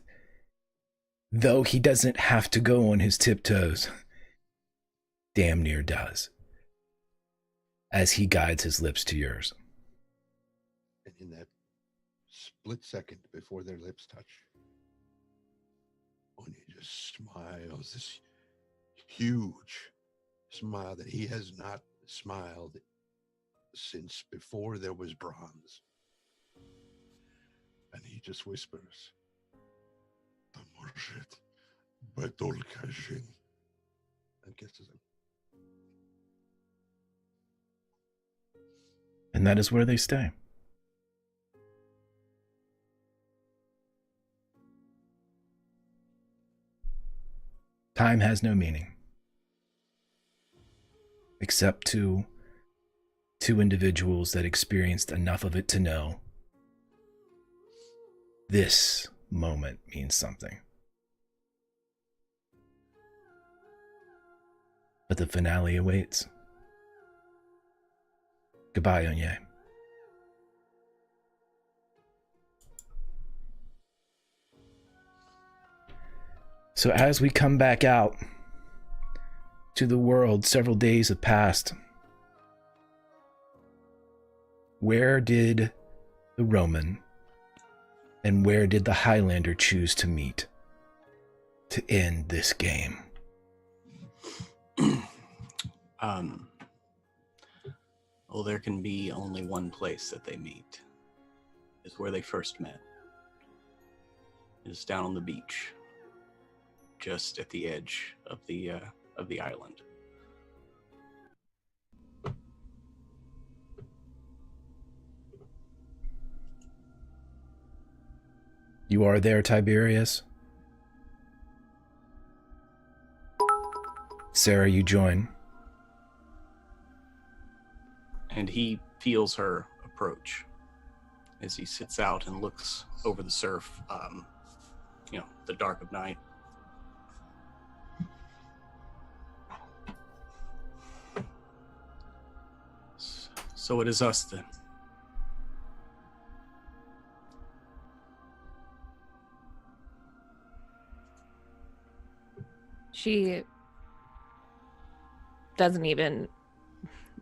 though he doesn't have to go on his tiptoes, damn near does, as he guides his lips to yours. And in that split second before their lips touch, Oni just smiles this huge smile that he has not smiled since before there was bronze. And he just whispers, "Tamorshet, Batolkashin," and kisses him. And that is where they stay. Time has no meaning, except to two individuals that experienced enough of it to know this moment means something. But the finale awaits. Goodbye, Onye. So as we come back out to the world, several days have passed. Where did the Roman and where did the Highlander choose to meet to end this game? Well, there can be only one place that they meet. Is where they first met. It is down on the beach, just at the edge of the island. You are there, Tiberius. Sarah, you join. And he feels her approach as he sits out and looks over the surf, the dark of night. So it is us then. She doesn't even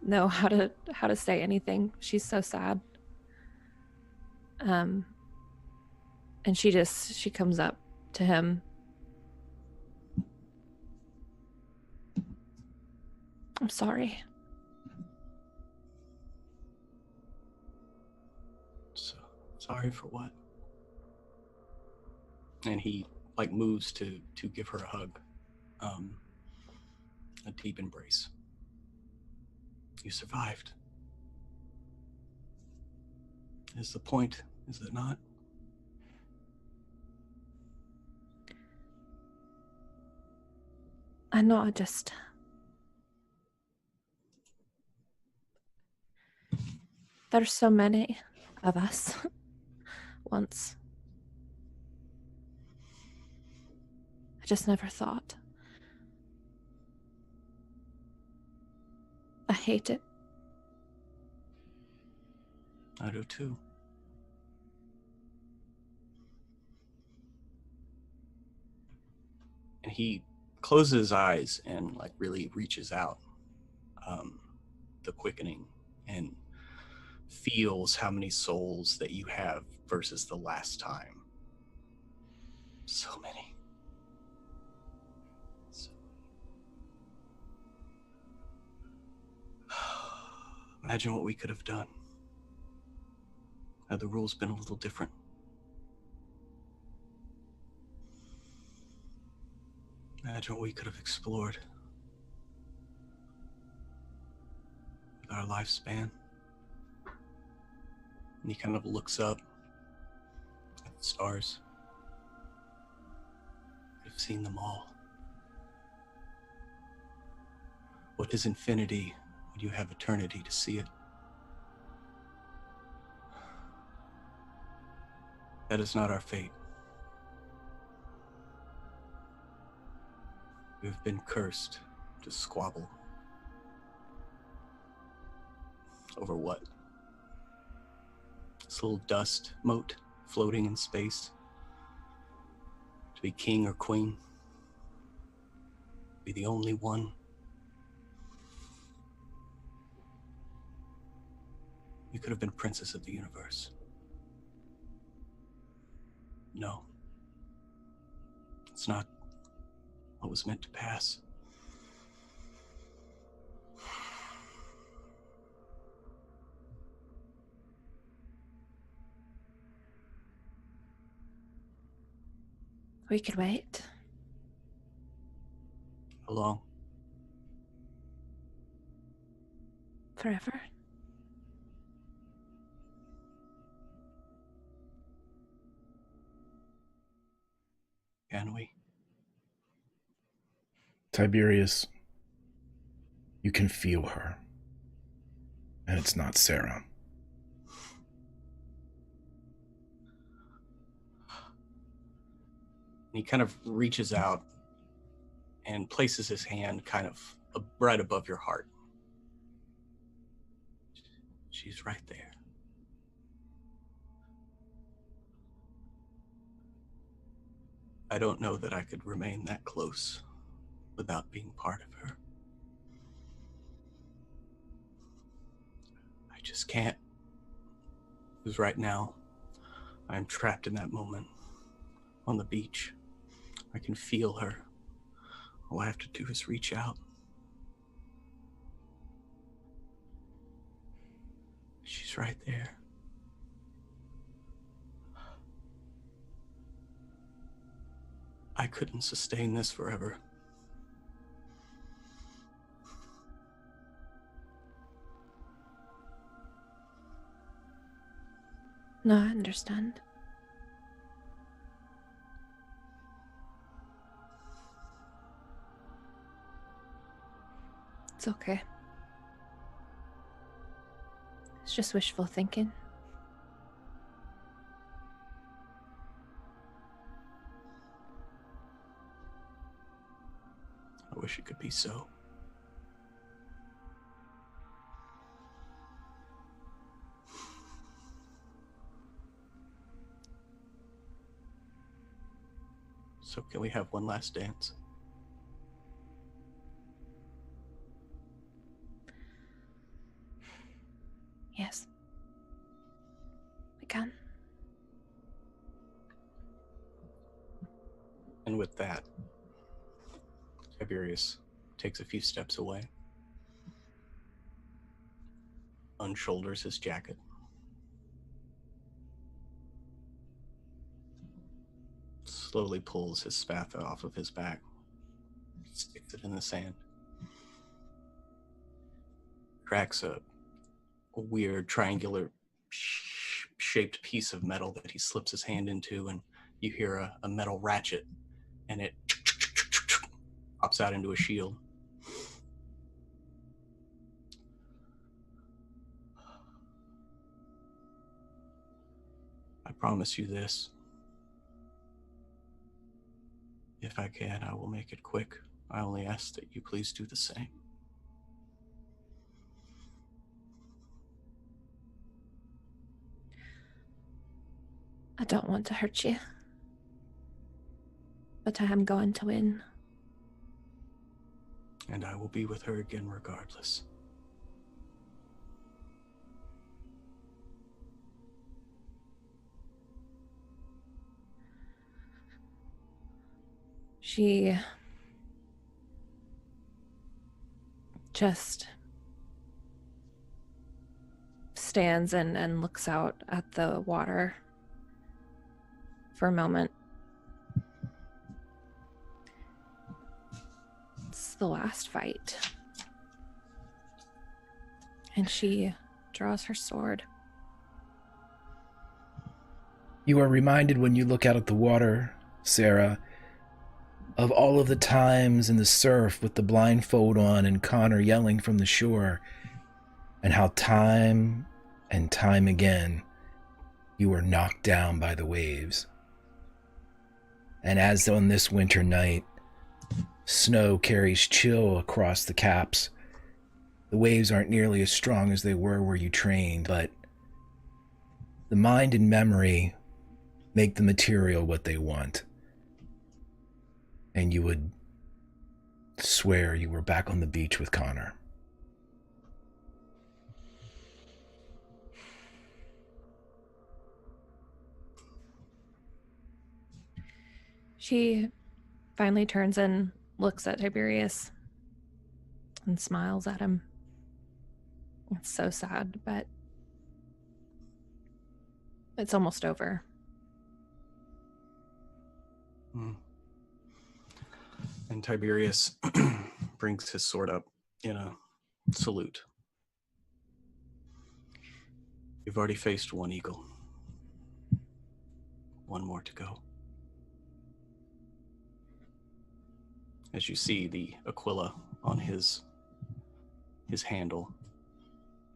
know how to say anything. She's so sad. And she comes up to him. I'm sorry. So sorry for what? And he moves to give her a hug. A deep embrace. You survived. Is the point, is it not? I know, I just... There's so many of us once. I just never thought. I hate it. I do too. And he closes his eyes and really reaches out, the quickening, and feels how many souls that you have versus the last time. So many. Imagine what we could have done had the rules been a little different. Imagine what we could have explored with our lifespan. And he kind of looks up at the stars. We've seen them all. What is infinity when you have eternity to see it? That is not our fate. We've been cursed to squabble. Over what? This little dust mote floating in space. To be king or queen. Be the only one. You could have been princess of the universe. No. It's not what was meant to pass. We could wait. How long? Forever. Can we? Tiberius, you can feel her. And it's not Sarah. He kind of reaches out and places his hand kind of right above your heart. She's right there. I don't know that I could remain that close without being part of her. I just can't. Because right now, I'm trapped in that moment on the beach. I can feel her. All I have to do is reach out. She's right there. I couldn't sustain this forever. No, I understand. It's okay. It's just wishful thinking. I wish it could be so. So can we have one last dance? Yes. We can. And with that, Tiberius takes a few steps away, unshoulders his jacket, slowly pulls his spatha off of his back, sticks it in the sand, cracks a weird triangular shaped piece of metal that he slips his hand into, and you hear a metal ratchet, and it pops out into a shield. I promise you this. If I can, I will make it quick. I only ask that you please do the same. I don't want to hurt you, but I am going to win. And I will be with her again regardless. She just stands and looks out at the water for a moment. It's the last fight. And she draws her sword. You are reminded when you look out at the water, Sarah, of all of the times in the surf with the blindfold on and Connor yelling from the shore, and how time and time again you were knocked down by the waves. And as on this winter night, Snow carries chill across the caps. The waves aren't nearly as strong as they were where you trained, but the mind and memory make the material what they want. And you would swear you were back on the beach with Connor. She finally turns and looks at Tiberius and smiles at him. It's so sad, but it's almost over. And Tiberius brings his sword up in a salute. You've already faced one eagle. One more to go. As you see the Aquila on his handle,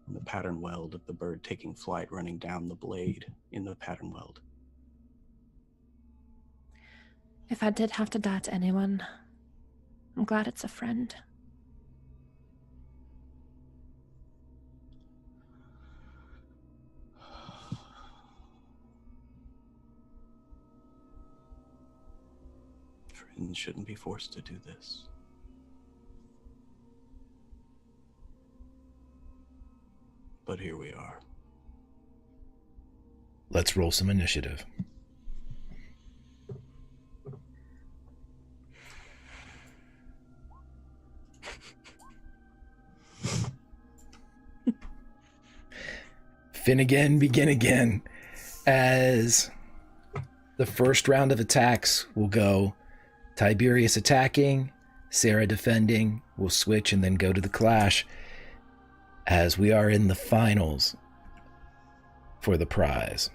and the pattern weld of the bird taking flight running down the blade in the pattern weld. If I did have to die to anyone, I'm glad it's a friend. Friends shouldn't be forced to do this. But here we are. Let's roll some initiative. Finnegan, begin again. As the first round of attacks will go Tiberius attacking, Sarah defending, we'll switch and then go to the clash as we are in the finals for the prize.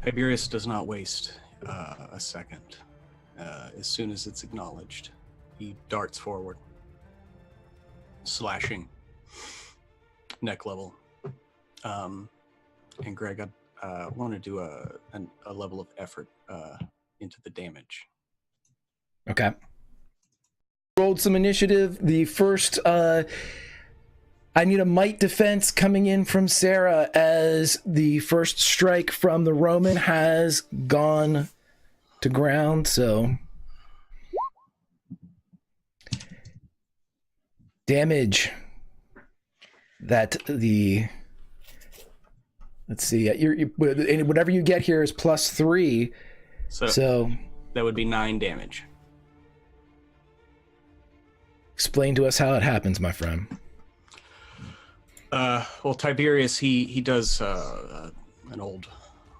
Tiberius does not waste a second. As soon as it's acknowledged, he darts forward, slashing neck level. And Greg, I want to do a level of effort into the damage. Okay. Rolled some initiative. The first, I need a might defense coming in from Sarah as the first strike from the Roman has gone to ground, so damage that the, let's see, whatever you get here is +3, so that would be 9 damage. Explain to us how it happens, my friend. Well, Tiberius, he does an old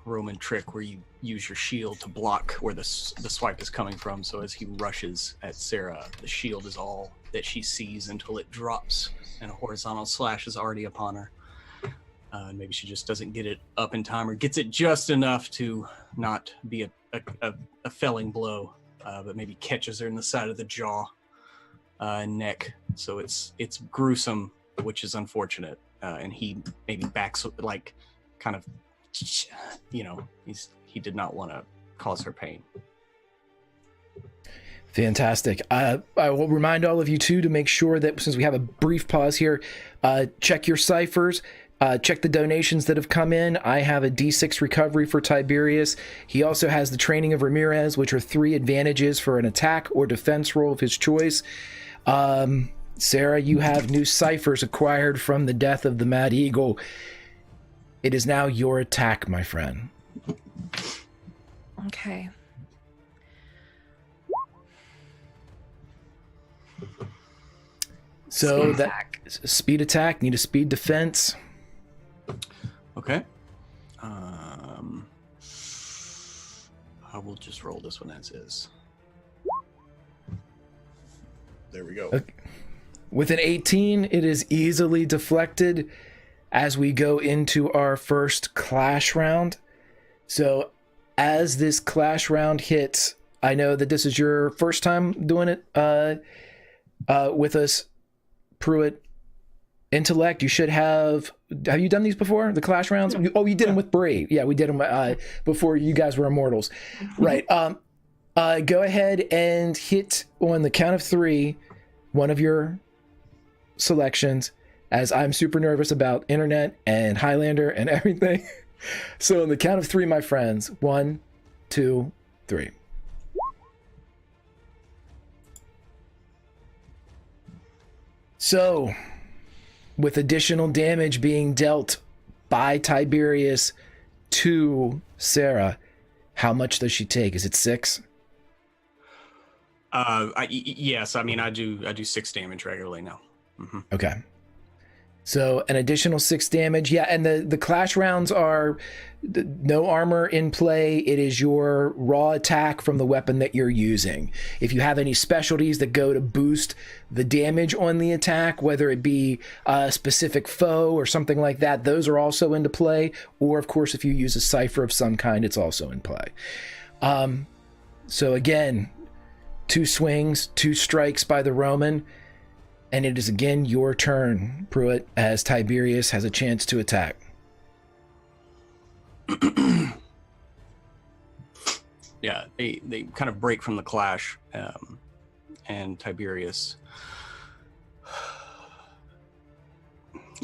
Roman trick where you use your shield to block where the swipe is coming from. So as he rushes at Sarah, the shield is all that she sees until it drops and a horizontal slash is already upon her. And maybe she just doesn't get it up in time or gets it just enough to not be a felling blow, but maybe catches her in the side of the jaw and neck. So it's gruesome, which is unfortunate. And he maybe backs, like, kind of, you know, he did not want to cause her pain. Fantastic. I will remind all of you too to make sure that since we have a brief pause here, check your ciphers, check the donations that have come in. I have a D6 recovery for Tiberius. He also has the training of Ramirez, which are 3 advantages for an attack or defense roll of his choice. Sarah, you have new ciphers acquired from the death of the Mad Eagle. It is now your attack, my friend. Okay. So speed attack, need a speed defense. Okay. I will just roll this one as is. There we go. Okay. With an 18, it is easily deflected as we go into our first clash round. So as this clash round hits, I know that this is your first time doing it with us, Pruitt. intellect. You should have you done these before, the clash rounds? Oh, you did them with Bree. Yeah, we did them before you guys were immortals. Right. Go ahead and hit on the count of 3 one of your selections, as I'm super nervous about internet and Highlander and everything. So on the count of 3, my friends, 1, 2, 3. So, with additional damage being dealt by Tiberius to Sarah, how much does she take? Is it 6? Yes. I mean, I do 6 damage regularly now. Mm-hmm. Okay. So an additional 6 damage. Yeah, and the clash rounds are no armor in play. It is your raw attack from the weapon that you're using. If you have any specialties that go to boost the damage on the attack, whether it be a specific foe or something like that, those are also into play. Or, of course, if you use a Cypher of some kind, it's also in play. So again, 2 swings, 2 strikes by the Roman. And it is again your turn, Pruitt, as Tiberius has a chance to attack. Yeah, they kind of break from the clash, and Tiberius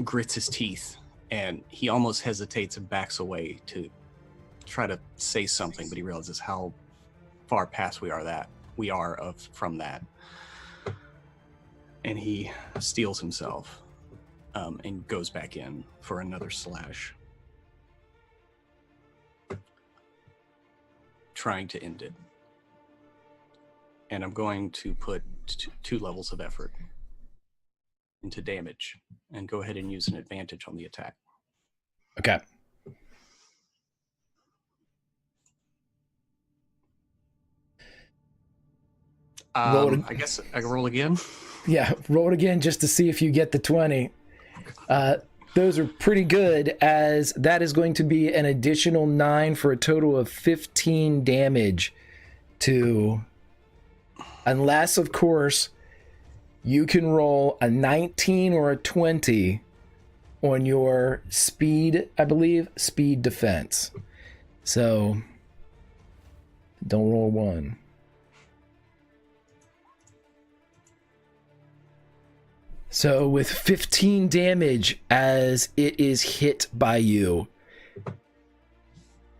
grits his teeth, and he almost hesitates and backs away to try to say something, but he realizes how far past we are from that. And he steels himself and goes back in for another slash, trying to end it. And I'm going to put 2 levels of effort into damage and go ahead and use an advantage on the attack. Okay. I guess I can roll again. Yeah, roll it again just to see if you get the 20. Those are pretty good, as that is going to be an additional 9 for a total of 15 damage to, unless, of course, you can roll a 19 or a 20 on your speed, I believe, speed defense. So, don't roll 1. So with 15 damage as it is hit by you,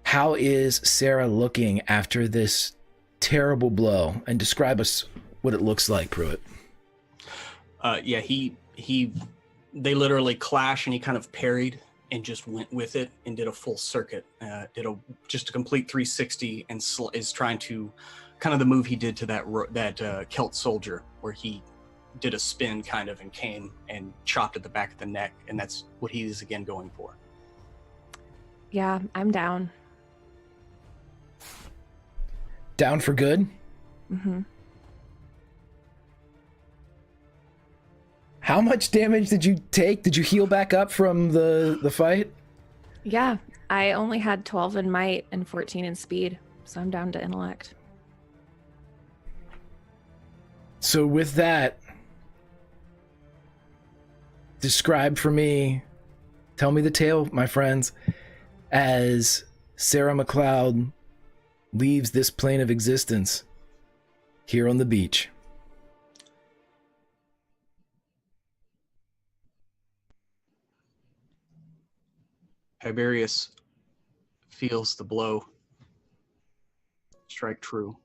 how is Sarah looking after this terrible blow? And describe us what it looks like, Pruitt. Yeah, they literally clash, and he kind of parried and just went with it and did a full circuit, just a complete 360, and is trying to, kind of the move he did to that Celt soldier, where he did a spin kind of and came and chopped at the back of the neck, and that's what he is again going for. Yeah, I'm down. Down for good? Mm-hmm. How much damage did you take? Did you heal back up from the fight? Yeah, I only had 12 in might and 14 in speed, so I'm down to intellect. So with that, describe for me, tell me the tale, my friends, as Sarah McLeod leaves this plane of existence here on the beach. Tiberius feels the blow strike true.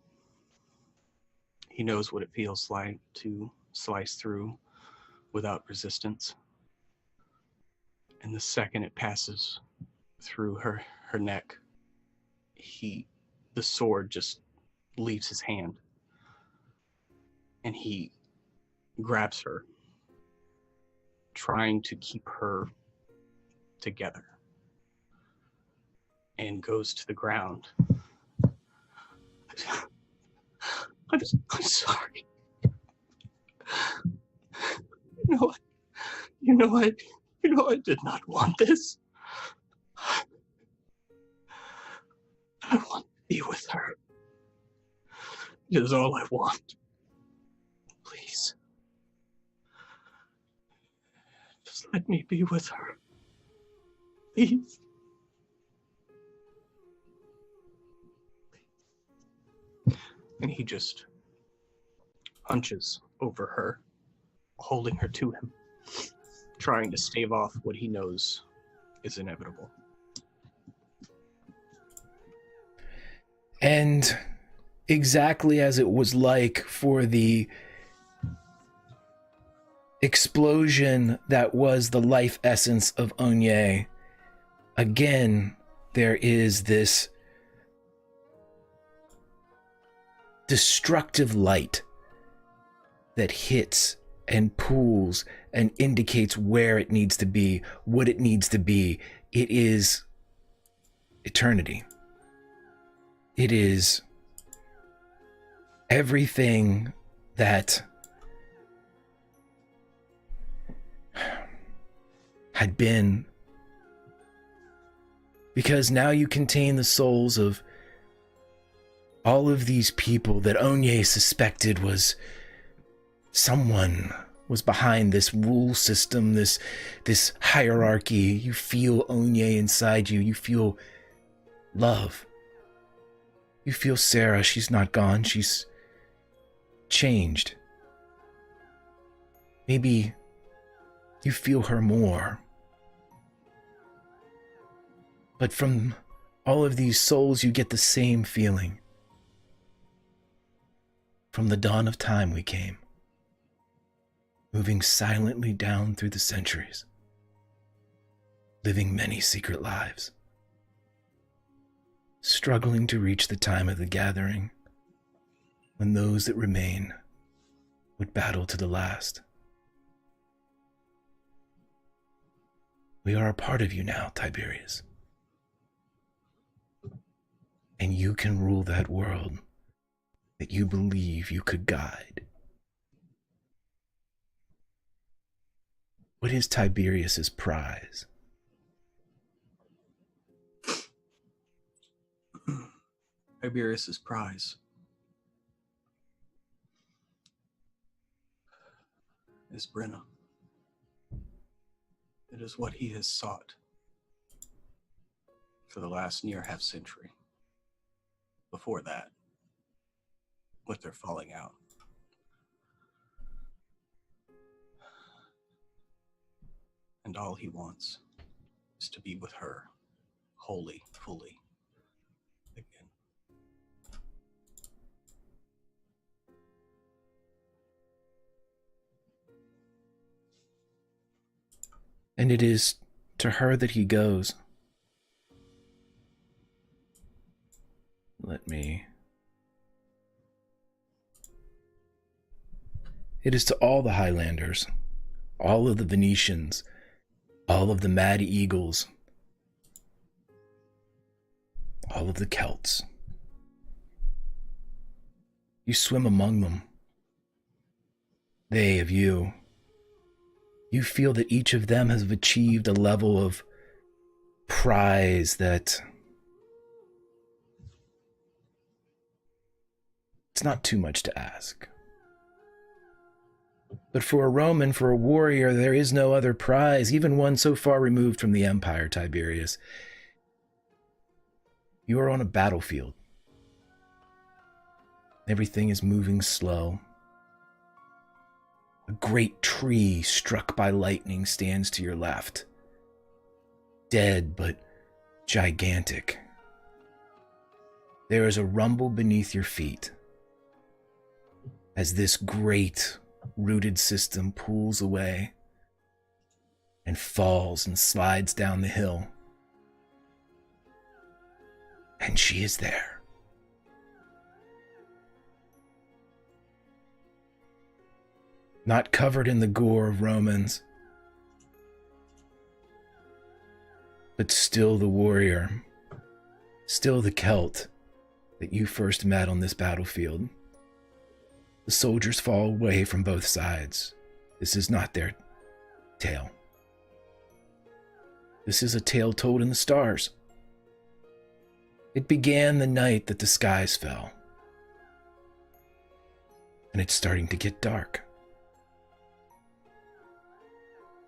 He knows what it feels like to slice through without resistance. And the second it passes through her neck, the sword just leaves his hand, and he grabs her, trying to keep her together, and goes to the ground. I'm sorry. You know I did not want this. I want to be with her. It is all I want. Please. Just Let me be with her. Please. And he just hunches over her, holding her to him, trying to stave off what he knows is inevitable. And exactly as it was like for the explosion that was the life essence of Onye, again, there is this destructive light that hits and pulls and indicates where it needs to be, what it needs to be. It is eternity. It is everything that had been, because now you contain the souls of all of these people that Onye suspected was someone was behind this rule system, this hierarchy. You feel Onye inside you. You feel love. You feel Sarah. She's not gone. She's changed. Maybe you feel her more. But from all of these souls, you get the same feeling. From the dawn of time we came, moving silently down through the centuries, living many secret lives, struggling to reach the time of the gathering, when those that remain would battle to the last. We are a part of you now, Tiberius. And you can rule that world that you believe you could guide. What is Tiberius's prize? Tiberius's prize is Brenna. It is what he has sought for the last near half century. Before that, with their falling out. And all he wants is to be with her, wholly, fully, again. And it is to her that he goes. It is to all the Highlanders, all of the Venetians, all of the Mad Eagles, all of the Celts. You swim among them. They of you. You feel that each of them has achieved a level of prize that it's not too much to ask. But for a Roman, for a warrior, there is no other prize, even one so far removed from the Empire, Tiberius. You are on a battlefield. Everything is moving slow. A great tree struck by lightning stands to your left. Dead, but gigantic. There is a rumble beneath your feet as this great rooted system pulls away and falls and slides down the hill. And she is there. Not covered in the gore of Romans, but still the warrior, still the Celt that you first met on this battlefield. The soldiers fall away from both sides. This is not their tale. This is a tale told in the stars. It began the night that the skies fell. And it's starting to get dark.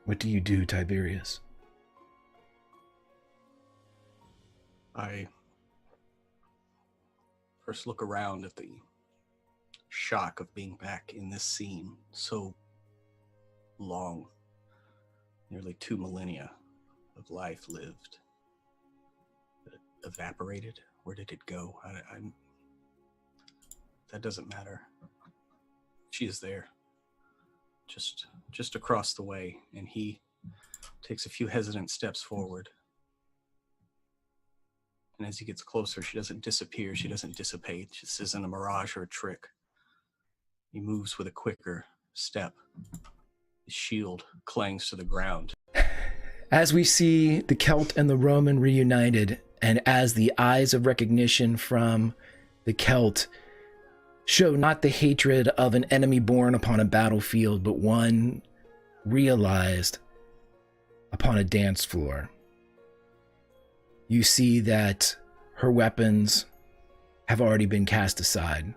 What do you do, Tiberius? I first look around at the shock of being back in this scene so long, nearly 2 millennia of life lived. It evaporated. Where did it go? That doesn't matter. She is there, just across the way, and he takes a few hesitant steps forward. And as he gets closer, she doesn't disappear, she doesn't dissipate. This isn't a mirage or a trick. He moves with a quicker step. His shield clangs to the ground. As we see the Celt and the Roman reunited, and as the eyes of recognition from the Celt show not the hatred of an enemy born upon a battlefield, but one realized upon a dance floor, you see that her weapons have already been cast aside.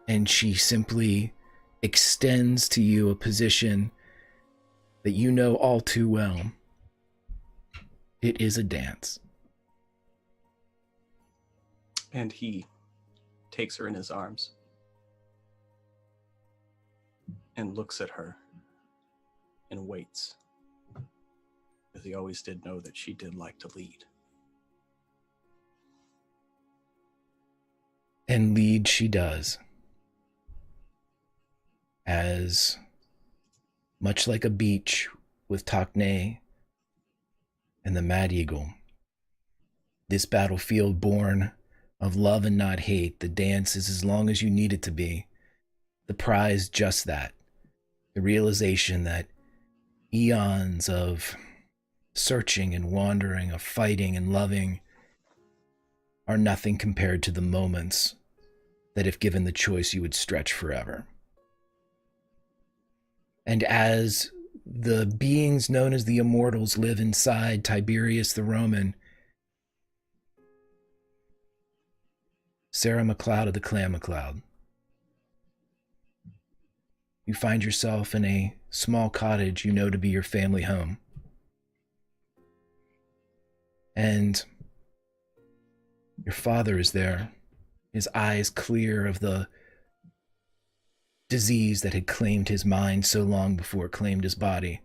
And she simply extends to you a position that you know all too well. It is a dance. And he takes her in his arms and looks at her and waits, because he always did know that she did like to lead. And lead she does. As much like a beach with Tacne and the Mad Eagle, this battlefield born of love and not hate, the dance is as long as you need it to be. The prize, just that. The realization that eons of searching and wandering, of fighting and loving, are nothing compared to the moments that, if given the choice, you would stretch forever. And as the beings known as the Immortals live inside Tiberius the Roman, Sarah McLeod of the Clan McLeod, you find yourself in a small cottage you know to be your family home. And your father is there, his eyes clear of the disease that had claimed his mind so long before it claimed his body.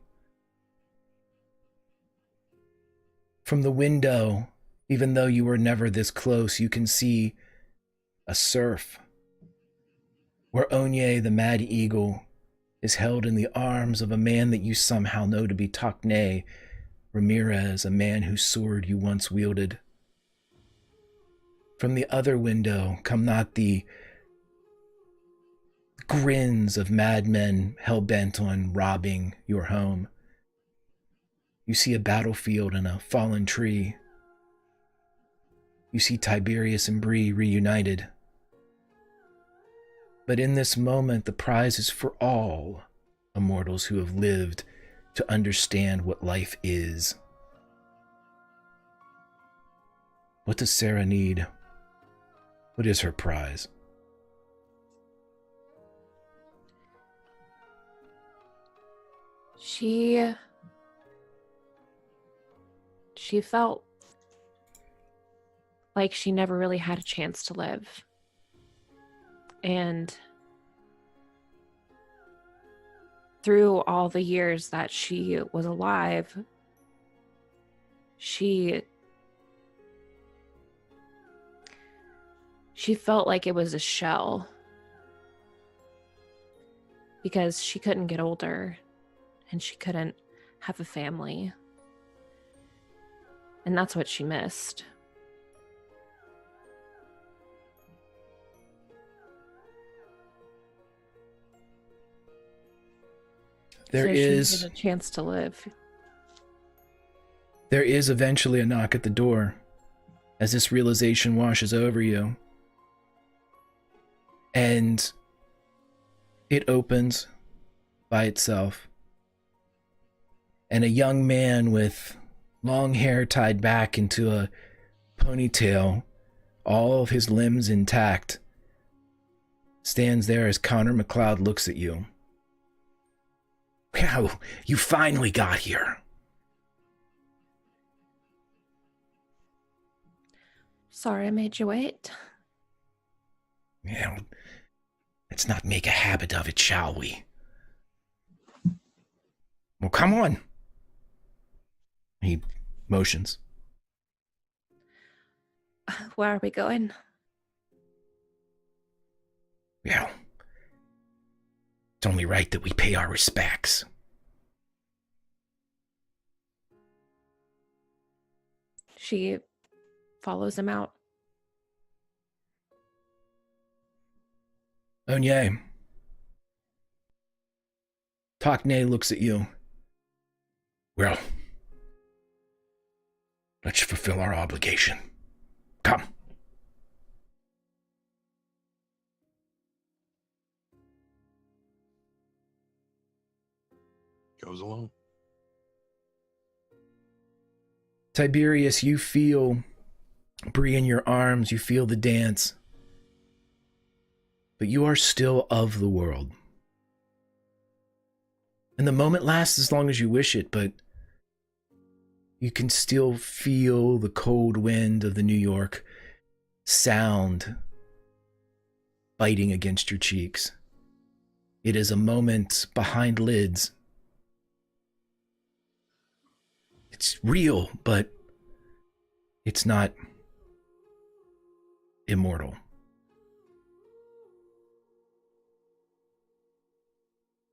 From the window, even though you were never this close, you can see a surf where Onye, the Mad Eagle, is held in the arms of a man that you somehow know to be Tacne Ramirez, a man whose sword you once wielded. From the other window come not the grins of madmen hell-bent on robbing your home. You see a battlefield and a fallen tree. You see Tiberius and Bree reunited. But in this moment, the prize is for all immortals who have lived to understand what life is. What does Sarah need? What is her prize? She felt like she never really had a chance to live. And through all the years that she was alive, she felt like it was a shell, because she couldn't get older and she couldn't have a family. And that's what she missed. There so is she had a chance to live. There is eventually a knock at the door as this realization washes over you. And it opens by itself. And a young man with long hair tied back into a ponytail, all of his limbs intact, stands there as Connor McLeod looks at you. Wow, you finally got here. Sorry I made you wait. Yeah, let's not make a habit of it, shall we? Well, come on. He motions. Where are we going? Well, it's only right that we pay our respects. She follows him out. Onye. Takne looks at you. Well, let's fulfill our obligation. Come. Goes along. Tiberius, you feel Bree in your arms, you feel the dance. But you are still of the world. And the moment lasts as long as you wish it, but you can still feel the cold wind of the New York sound biting against your cheeks. It is a moment behind lids. It's real, but it's not immortal.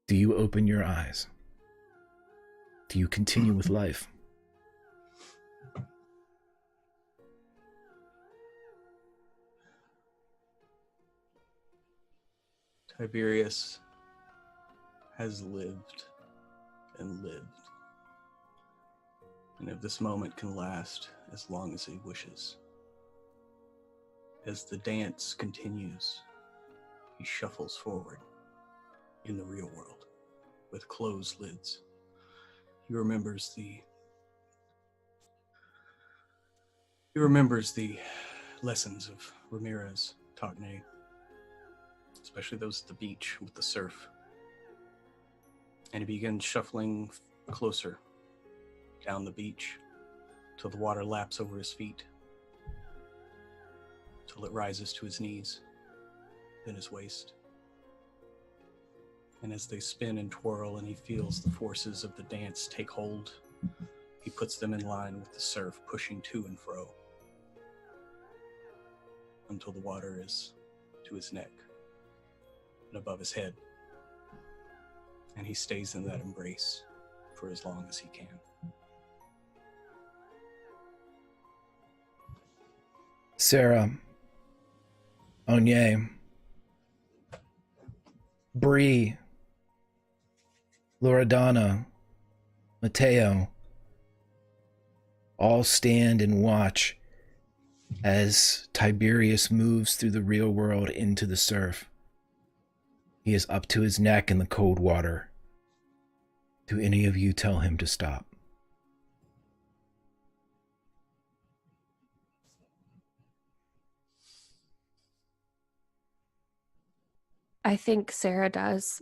Do you open your eyes? Do you continue with life? Tiberius has lived and lived. And if this moment can last as long as he wishes. As the dance continues, he shuffles forward in the real world with closed lids. He remembers the lessons of Ramirez taught Nate, especially those at the beach with the surf. And he begins shuffling closer down the beach till the water laps over his feet, till it rises to his knees, then his waist. And as they spin and twirl and he feels the forces of the dance take hold, he puts them in line with the surf, pushing to and fro until the water is to his neck and above his head. And he stays in that embrace for as long as he can. Sarah, Onye, Bree, Loredana, Mateo, all stand and watch as Tiberius moves through the real world into the surf. He is up to his neck in the cold water. Do any of you tell him to stop? I think Sarah does.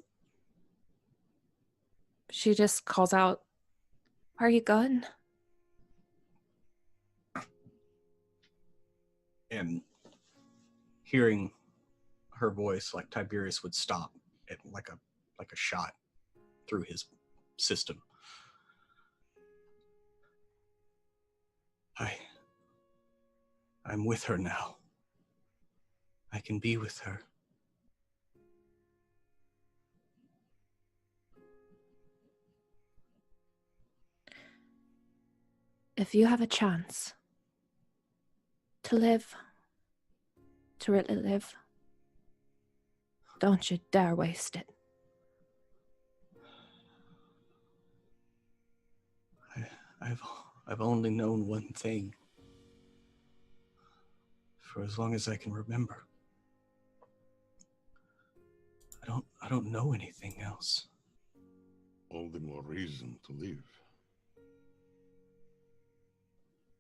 She just calls out, "Are you going?" And hearing her voice, like Tiberius would stop it like a shot through his system. I'm with her now. I can be with her. If you have a chance to live, to really live, don't you dare waste it. I've only known one thing for as long as I can remember. I don't know anything else. All the more reason to live.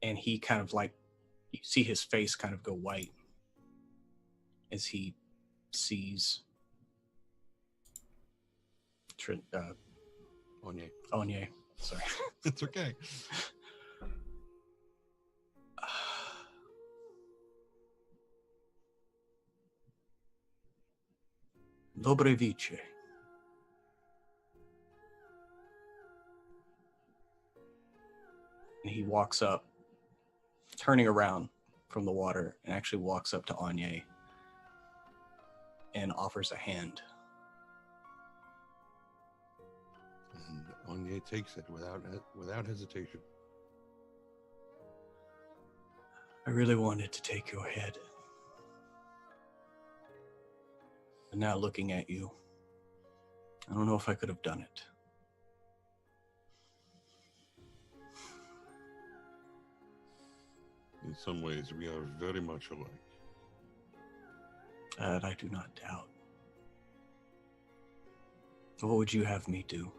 And he kind of like, you see his face kind of go white as he sees Onye. Onye. Sorry. It's okay. Dobre vice. And he walks up, turning around from the water, and actually walks up to Anye and offers a hand. And Onye takes it without hesitation. I really wanted to take your head. But now looking at you, I don't know if I could have done it. In some ways, we are very much alike. That I do not doubt. What would you have me do?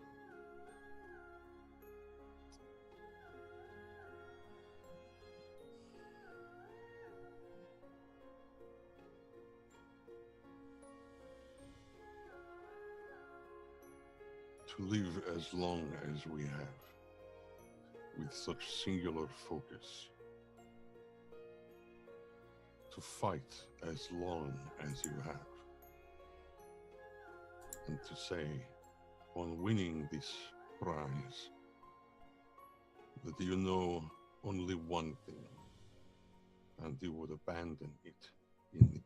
To live as long as we have, with such singular focus. To fight as long as you have. And to say, on winning this prize, that you know only one thing, and you would abandon it in the way.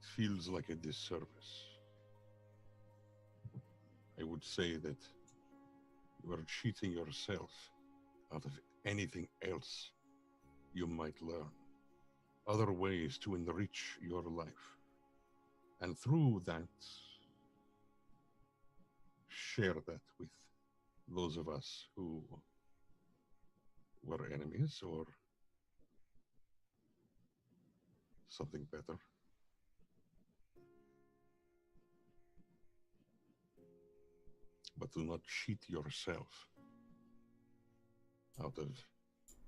It feels like a disservice. I would say that you are cheating yourself out of anything else you might learn, other ways to enrich your life, and through that, share that with those of us who were enemies or something better. But do not cheat yourself out of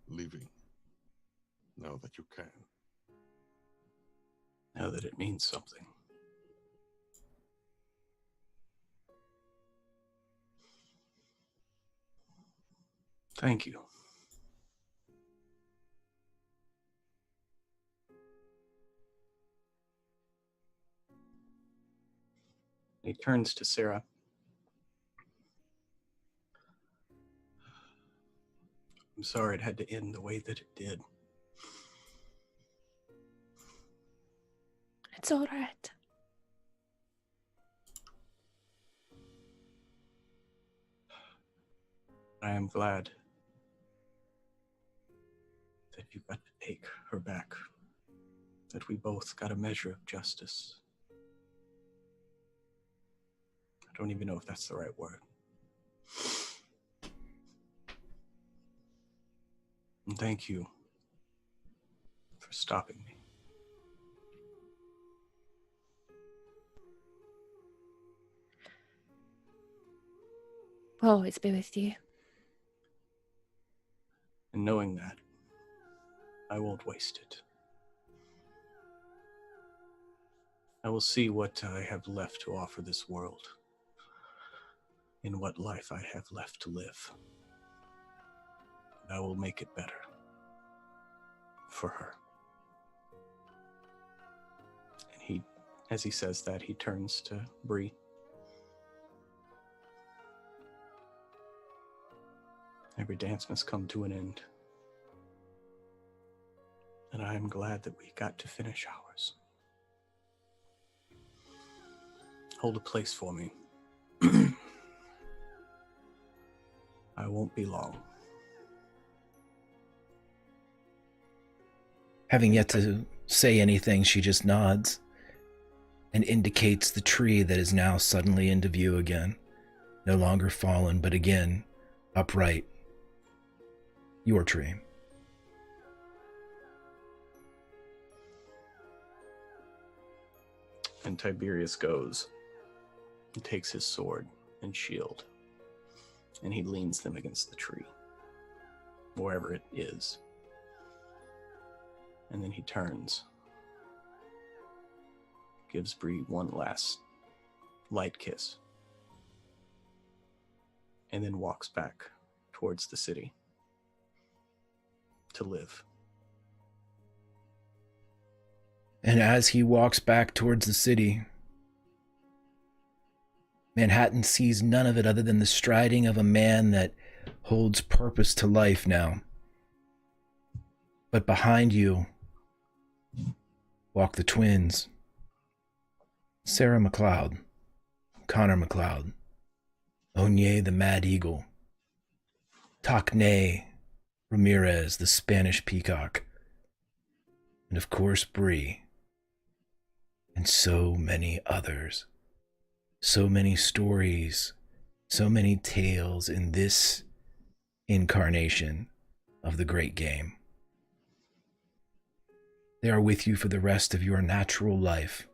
living now that you can. Now that it means something. Thank you. He turns to Sarah. I'm sorry it had to end the way that it did. It's all right. I am glad that you got to take her back. That we both got a measure of justice. I don't even know if that's the right word. And thank you for stopping me. We'll always be with you. And knowing that, I won't waste it. I will see what I have left to offer this world, in what life I have left to live. And I will make it better for her. And he, as he says that, he turns to Bree. Every dance must come to an end. And I am glad that we got to finish ours. Hold a place for me. I won't be long. Having yet to say anything, she just nods and indicates the tree that is now suddenly into view again. No longer fallen, but again, upright. Your tree. And Tiberius goes and takes his sword and shield, and he leans them against the tree, wherever it is. And then he turns, gives Bree one last light kiss, and then walks back towards the city to live. And as he walks back towards the city, Manhattan sees none of it other than the striding of a man that holds purpose to life now. But behind you walk the twins, Sarah McLeod, Connor McLeod, Onye the Mad Eagle, Takne Ramirez, the Spanish Peacock, and of course Bree, and so many others. So many stories, so many tales in this incarnation of the great game. They are with you for the rest of your natural life.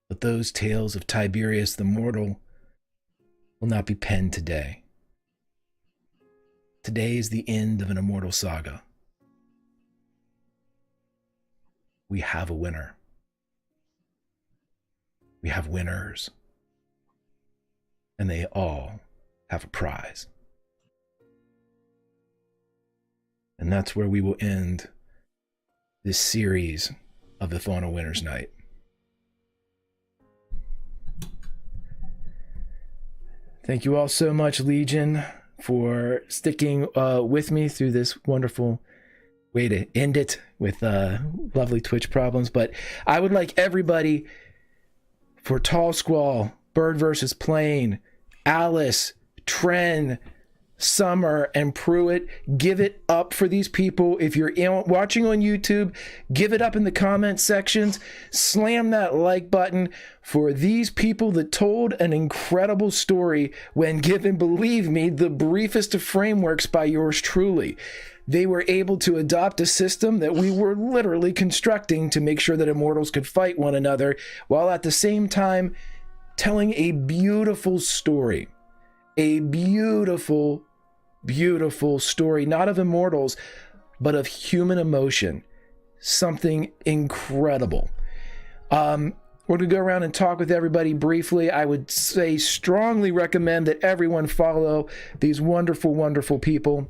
But those tales of Tiberius the Mortal will not be penned today. Today is the end of an immortal saga. We have a winner. We have winners. And they all have a prize. And that's where we will end this series of the Fauna Winners Night. Thank you all so much, Legion, for sticking with me through this wonderful way to end it with lovely Twitch problems. But I would like everybody, for Tall Squall, Bird vs. Plane, Alice, Tren, Summer, and Pruitt, give it up for these people. If you're watching on YouTube, give it up in the comment sections. Slam that like button for these people that told an incredible story when given, believe me, the briefest of frameworks by yours truly. They were able to adopt a system that we were literally constructing to make sure that immortals could fight one another, while at the same time telling a beautiful story. A beautiful, beautiful story, not of immortals, but of human emotion. Something incredible. We're going to go around and talk with everybody briefly. I would say strongly recommend that everyone follow these wonderful, wonderful people.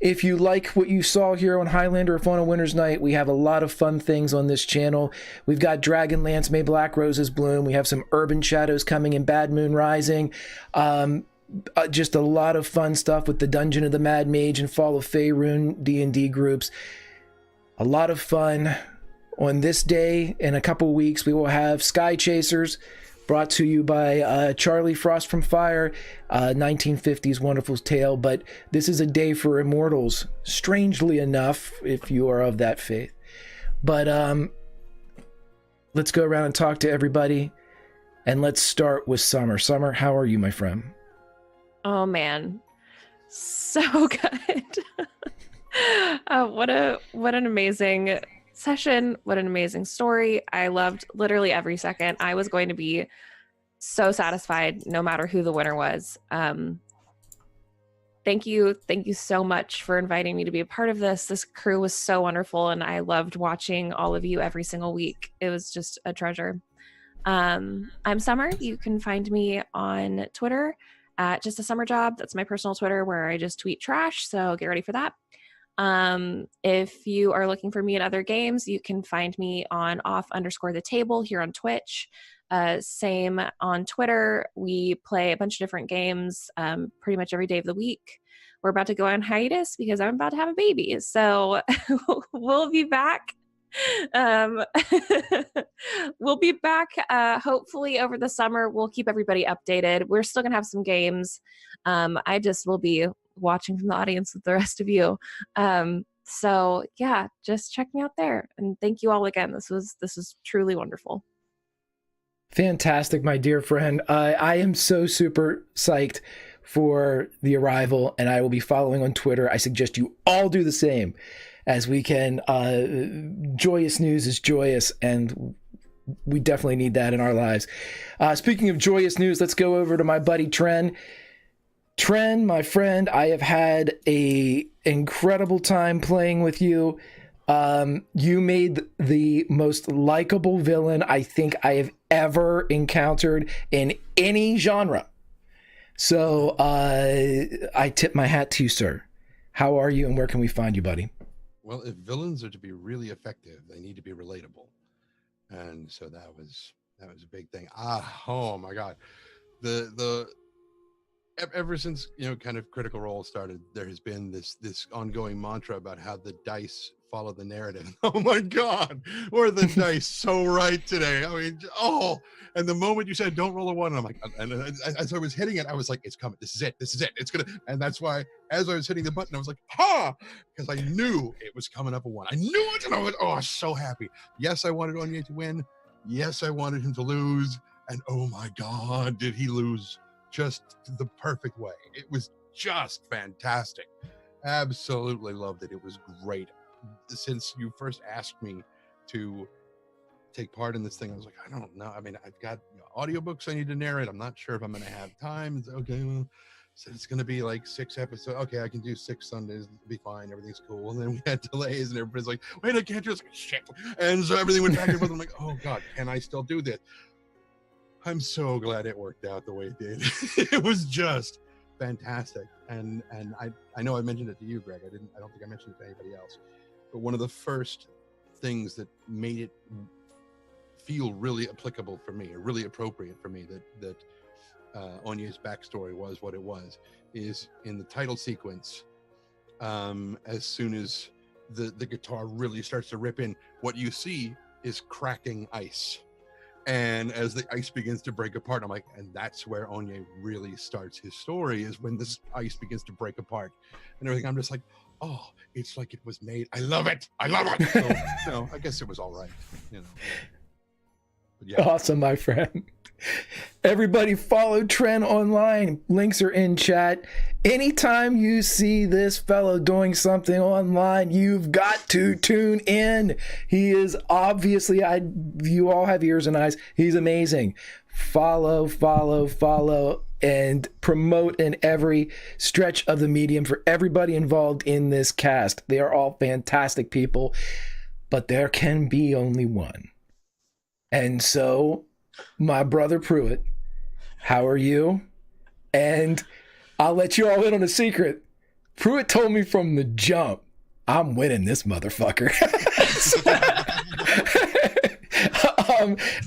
If you like what you saw here on Highlander or Fauna Winners Night, we have a lot of fun things on this channel. We've got Dragonlance, May Black Roses Bloom. We have some Urban Shadows coming in Bad Moon Rising. Just a lot of fun stuff with the Dungeon of the Mad Mage and Fall of Faerun D&D groups. A lot of fun. On this day, in a couple weeks, we will have Sky Chasers, brought to you by Charlie Frost from Fire, 1950s wonderful tale. But this is a day for immortals, strangely enough, if you are of that faith. But let's go around and talk to everybody, and let's start with Summer. Summer, how are you, my friend? Oh man, so good. What an amazing session. What an amazing story. I loved literally every second. I was going to be so satisfied no matter who the winner was. Thank you so much for inviting me to be a part of this. This crew was so wonderful, and I loved watching all of you every single week. It was just a treasure. I'm Summer. You can find me on Twitter at Just a Summer Job. That's my personal Twitter, where I just tweet trash, so get ready for that. If you are looking for me in other games, you can find me on off_the_table here on Twitch. Same on Twitter. We play a bunch of different games pretty much every day of the week. We're about to go on hiatus because I'm about to have a baby. So we'll be back. We'll be back hopefully over the summer. We'll keep everybody updated. We're still going to have some games. I just will be watching from the audience with the rest of you. So yeah, just check me out there. And thank you all again. This was truly wonderful. Fantastic, my dear friend. I am so super psyched for the arrival, and I will be following on Twitter. I suggest you all do the same, as we can. Joyous news is joyous, and we definitely need that in our lives. Speaking of joyous news, let's go over to my buddy Tren. Tren, my friend, I have had a incredible time playing with you. You made the most likable villain I think I have ever encountered in any genre. So I tip my hat to you, sir. How are you, and where can we find you, buddy? Well, if villains are to be really effective, they need to be relatable, and so that was a big thing. Oh my God, ever since kind of Critical Role started, there has been this ongoing mantra about how the dice follow the narrative. Oh my God, were the dice so right today? I mean, and the moment you said don't roll a one, I'm like, and as I was hitting it, I was like, it's coming. This is it. It's gonna. And that's why as I was hitting the button, I was like, because I knew it was coming up a one. I knew it, and I was so happy. Yes, I wanted Onye to win. Yes, I wanted him to lose. And oh my God, did he lose just the perfect way. It was just fantastic. Absolutely loved it. It was great. Since you first asked me to take part in this thing, I was like, I don't know. I mean, I've got audiobooks I need to narrate. I'm not sure if I'm going to have time. It's okay. Well, so it's going to be like 6 episodes. Okay, I can do 6 Sundays. It'll be fine. Everything's cool. And then we had delays, and everybody's like, wait, I can't do this. Shit. And so everything went back and forth. I'm like, oh God, can I still do this? I'm so glad it worked out the way it did. It was just fantastic. And I know I mentioned it to you, Greg. I don't think I mentioned it to anybody else. But one of the first things that made it feel really applicable for me, or really appropriate for me, that Onye's backstory was what it was, is in the title sequence. As soon as the guitar really starts to rip in, what you see is cracking ice. And as the ice begins to break apart, I'm like, and that's where Onye really starts his story, is when this ice begins to break apart and everything. I'm just like, oh, it's like it was made. I love it. So, I guess it was all right, But yeah. Awesome, my friend. Everybody follow Trent online. Links are in chat. Anytime you see this fellow doing something online, you've got to tune in. He is obviously, you all have ears and eyes. He's amazing. Follow, and promote in every stretch of the medium for everybody involved in this cast. They are all fantastic people, but there can be only one. And so, my brother Pruitt, how are you? And I'll let you all in on a secret. Pruitt told me from the jump, I'm winning this motherfucker.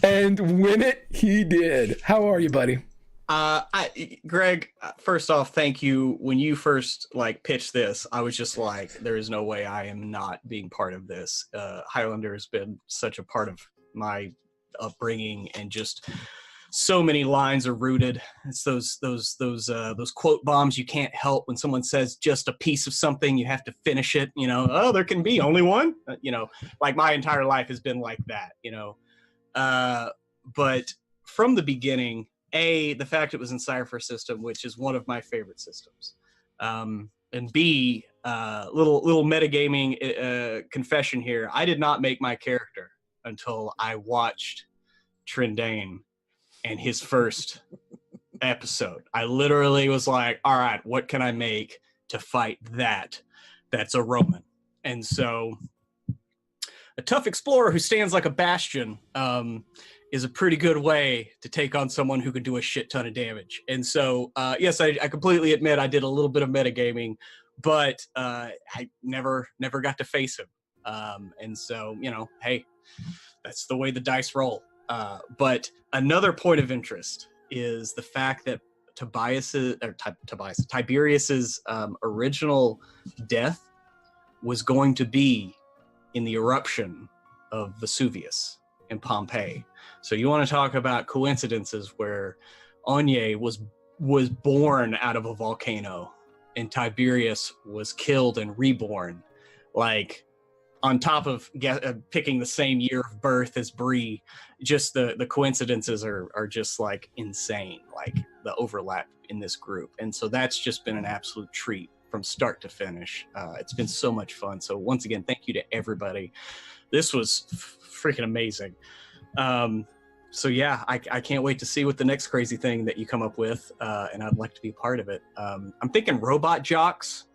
And win it, he did. How are you, buddy? Greg, first off, thank you. When you first pitched this, I was just like, there is no way I am not being part of this. Highlander has been such a part of my upbringing, and just so many lines are rooted. It's those quote bombs you can't help. When someone says just a piece of something, you have to finish it. Oh, there can be only one. Like my entire life has been like that. But from the beginning, the fact it was in Cypher system, which is one of my favorite systems, and B, little metagaming confession here. I did not make my character until I watched Trindane and his first episode. I literally was like, all right, what can I make to fight that's a Roman? And so a tough explorer who stands like a bastion is a pretty good way to take on someone who can do a shit ton of damage. And so, yes, I completely admit I did a little bit of metagaming, but I never got to face him. And so, hey, that's the way the dice roll. But another point of interest is the fact that Tiberius's original death was going to be in the eruption of Vesuvius in Pompeii. So you want to talk about coincidences where Onye was born out of a volcano and Tiberius was killed and reborn, on top of picking the same year of birth as Bree. Just the coincidences are just insane, the overlap in this group. And so that's just been an absolute treat from start to finish. It's been so much fun. So once again, thank you to everybody. This was freaking amazing. So yeah, I can't wait to see what the next crazy thing that you come up with, and I'd like to be a part of it. I'm thinking robot jocks.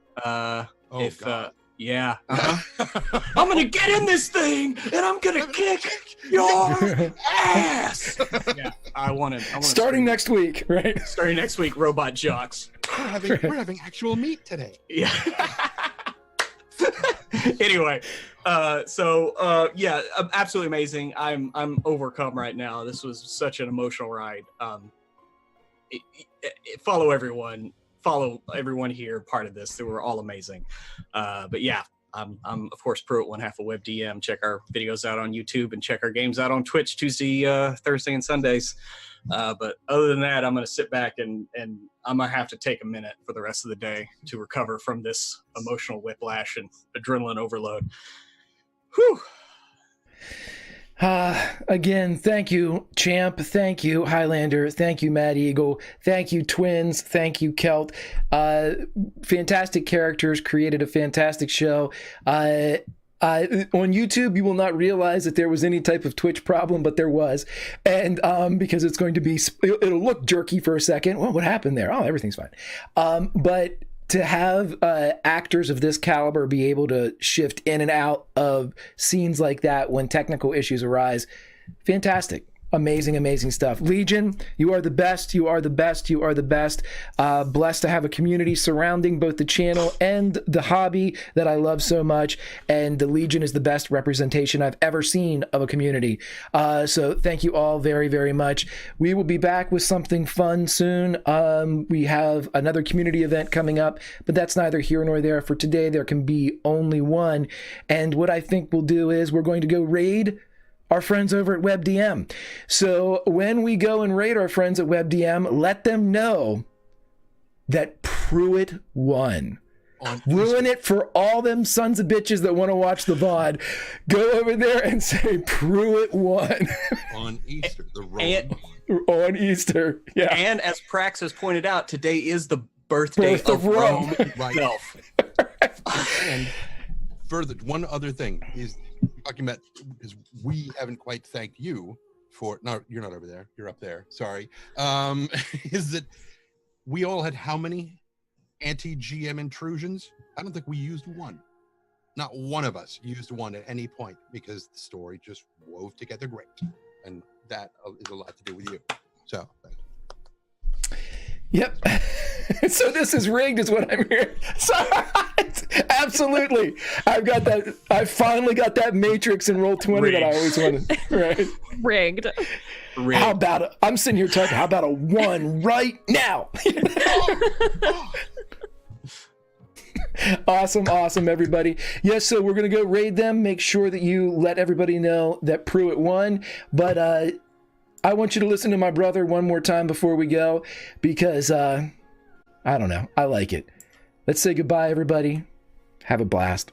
Yeah. Uh-huh. I'm gonna get in this thing and I'm gonna kick your ass. Yeah, I want to. Starting next week, right? Starting next week, robot jocks. We're having actual meat today. Yeah. Anyway, absolutely amazing. I'm overcome right now. This was such an emotional ride. Follow everyone here, part of this. They were all amazing. But yeah, I'm of course Pruitt, one half of WebDM. Check our videos out on YouTube and check our games out on Twitch Tuesday, Thursday, and Sundays. But other than that, I'm going to sit back and I'm going to have to take a minute for the rest of the day to recover from this emotional whiplash and adrenaline overload. Whew. Again, thank you, Champ. Thank you, Highlander. Thank you, Mad Eagle. Thank you, Twins. Thank you, Kelt. Fantastic characters, created a fantastic show. On YouTube, you will not realize that there was any type of Twitch problem, but there was. And because it's going to be, it'll look jerky for a second. Well, what happened there? Oh, everything's fine. But to have actors of this caliber be able to shift in and out of scenes like that when technical issues arise, fantastic. Amazing stuff. Legion, you are the best. You are the best. You are the best. Blessed to have a community surrounding both the channel and the hobby that I love so much. And the Legion is the best representation I've ever seen of a community. So thank you all very, very much. We will be back with something fun soon. We have another community event coming up, but that's neither here nor there. For today, there can be only one. And what I think we'll do is we're going to go raid our friends over at WebDM. So when we go and raid our friends at WebDM, let them know that Pruitt won. Ruin it for all them sons of bitches that want to watch the VOD. Go over there and say Pruitt won. On Easter, the road. On Easter, yeah. And as Prax has pointed out, today is the birthday of Rome. Itself. And further, one other thing is talking about, because we haven't quite thanked you for, no, you're not over there, you're up there, sorry, is that we all had how many anti-GM intrusions? I don't think we used one. Not one of us used one at any point, because the story just wove together great, and that is a lot to do with you. So thank you. Yep. So this is rigged is what I'm hearing. Sorry. Absolutely. I've got that. I finally got that matrix in Roll20 rigged. that I always wanted. Right. Rigged. How about I'm sitting here talking, how about a 1 right now? Awesome, everybody. Yes, so we're going to go raid them. Make sure that you let everybody know that Pruitt won. But I want you to listen to my brother one more time before we go, because I don't know. I like it. Let's say goodbye, everybody. Have a blast.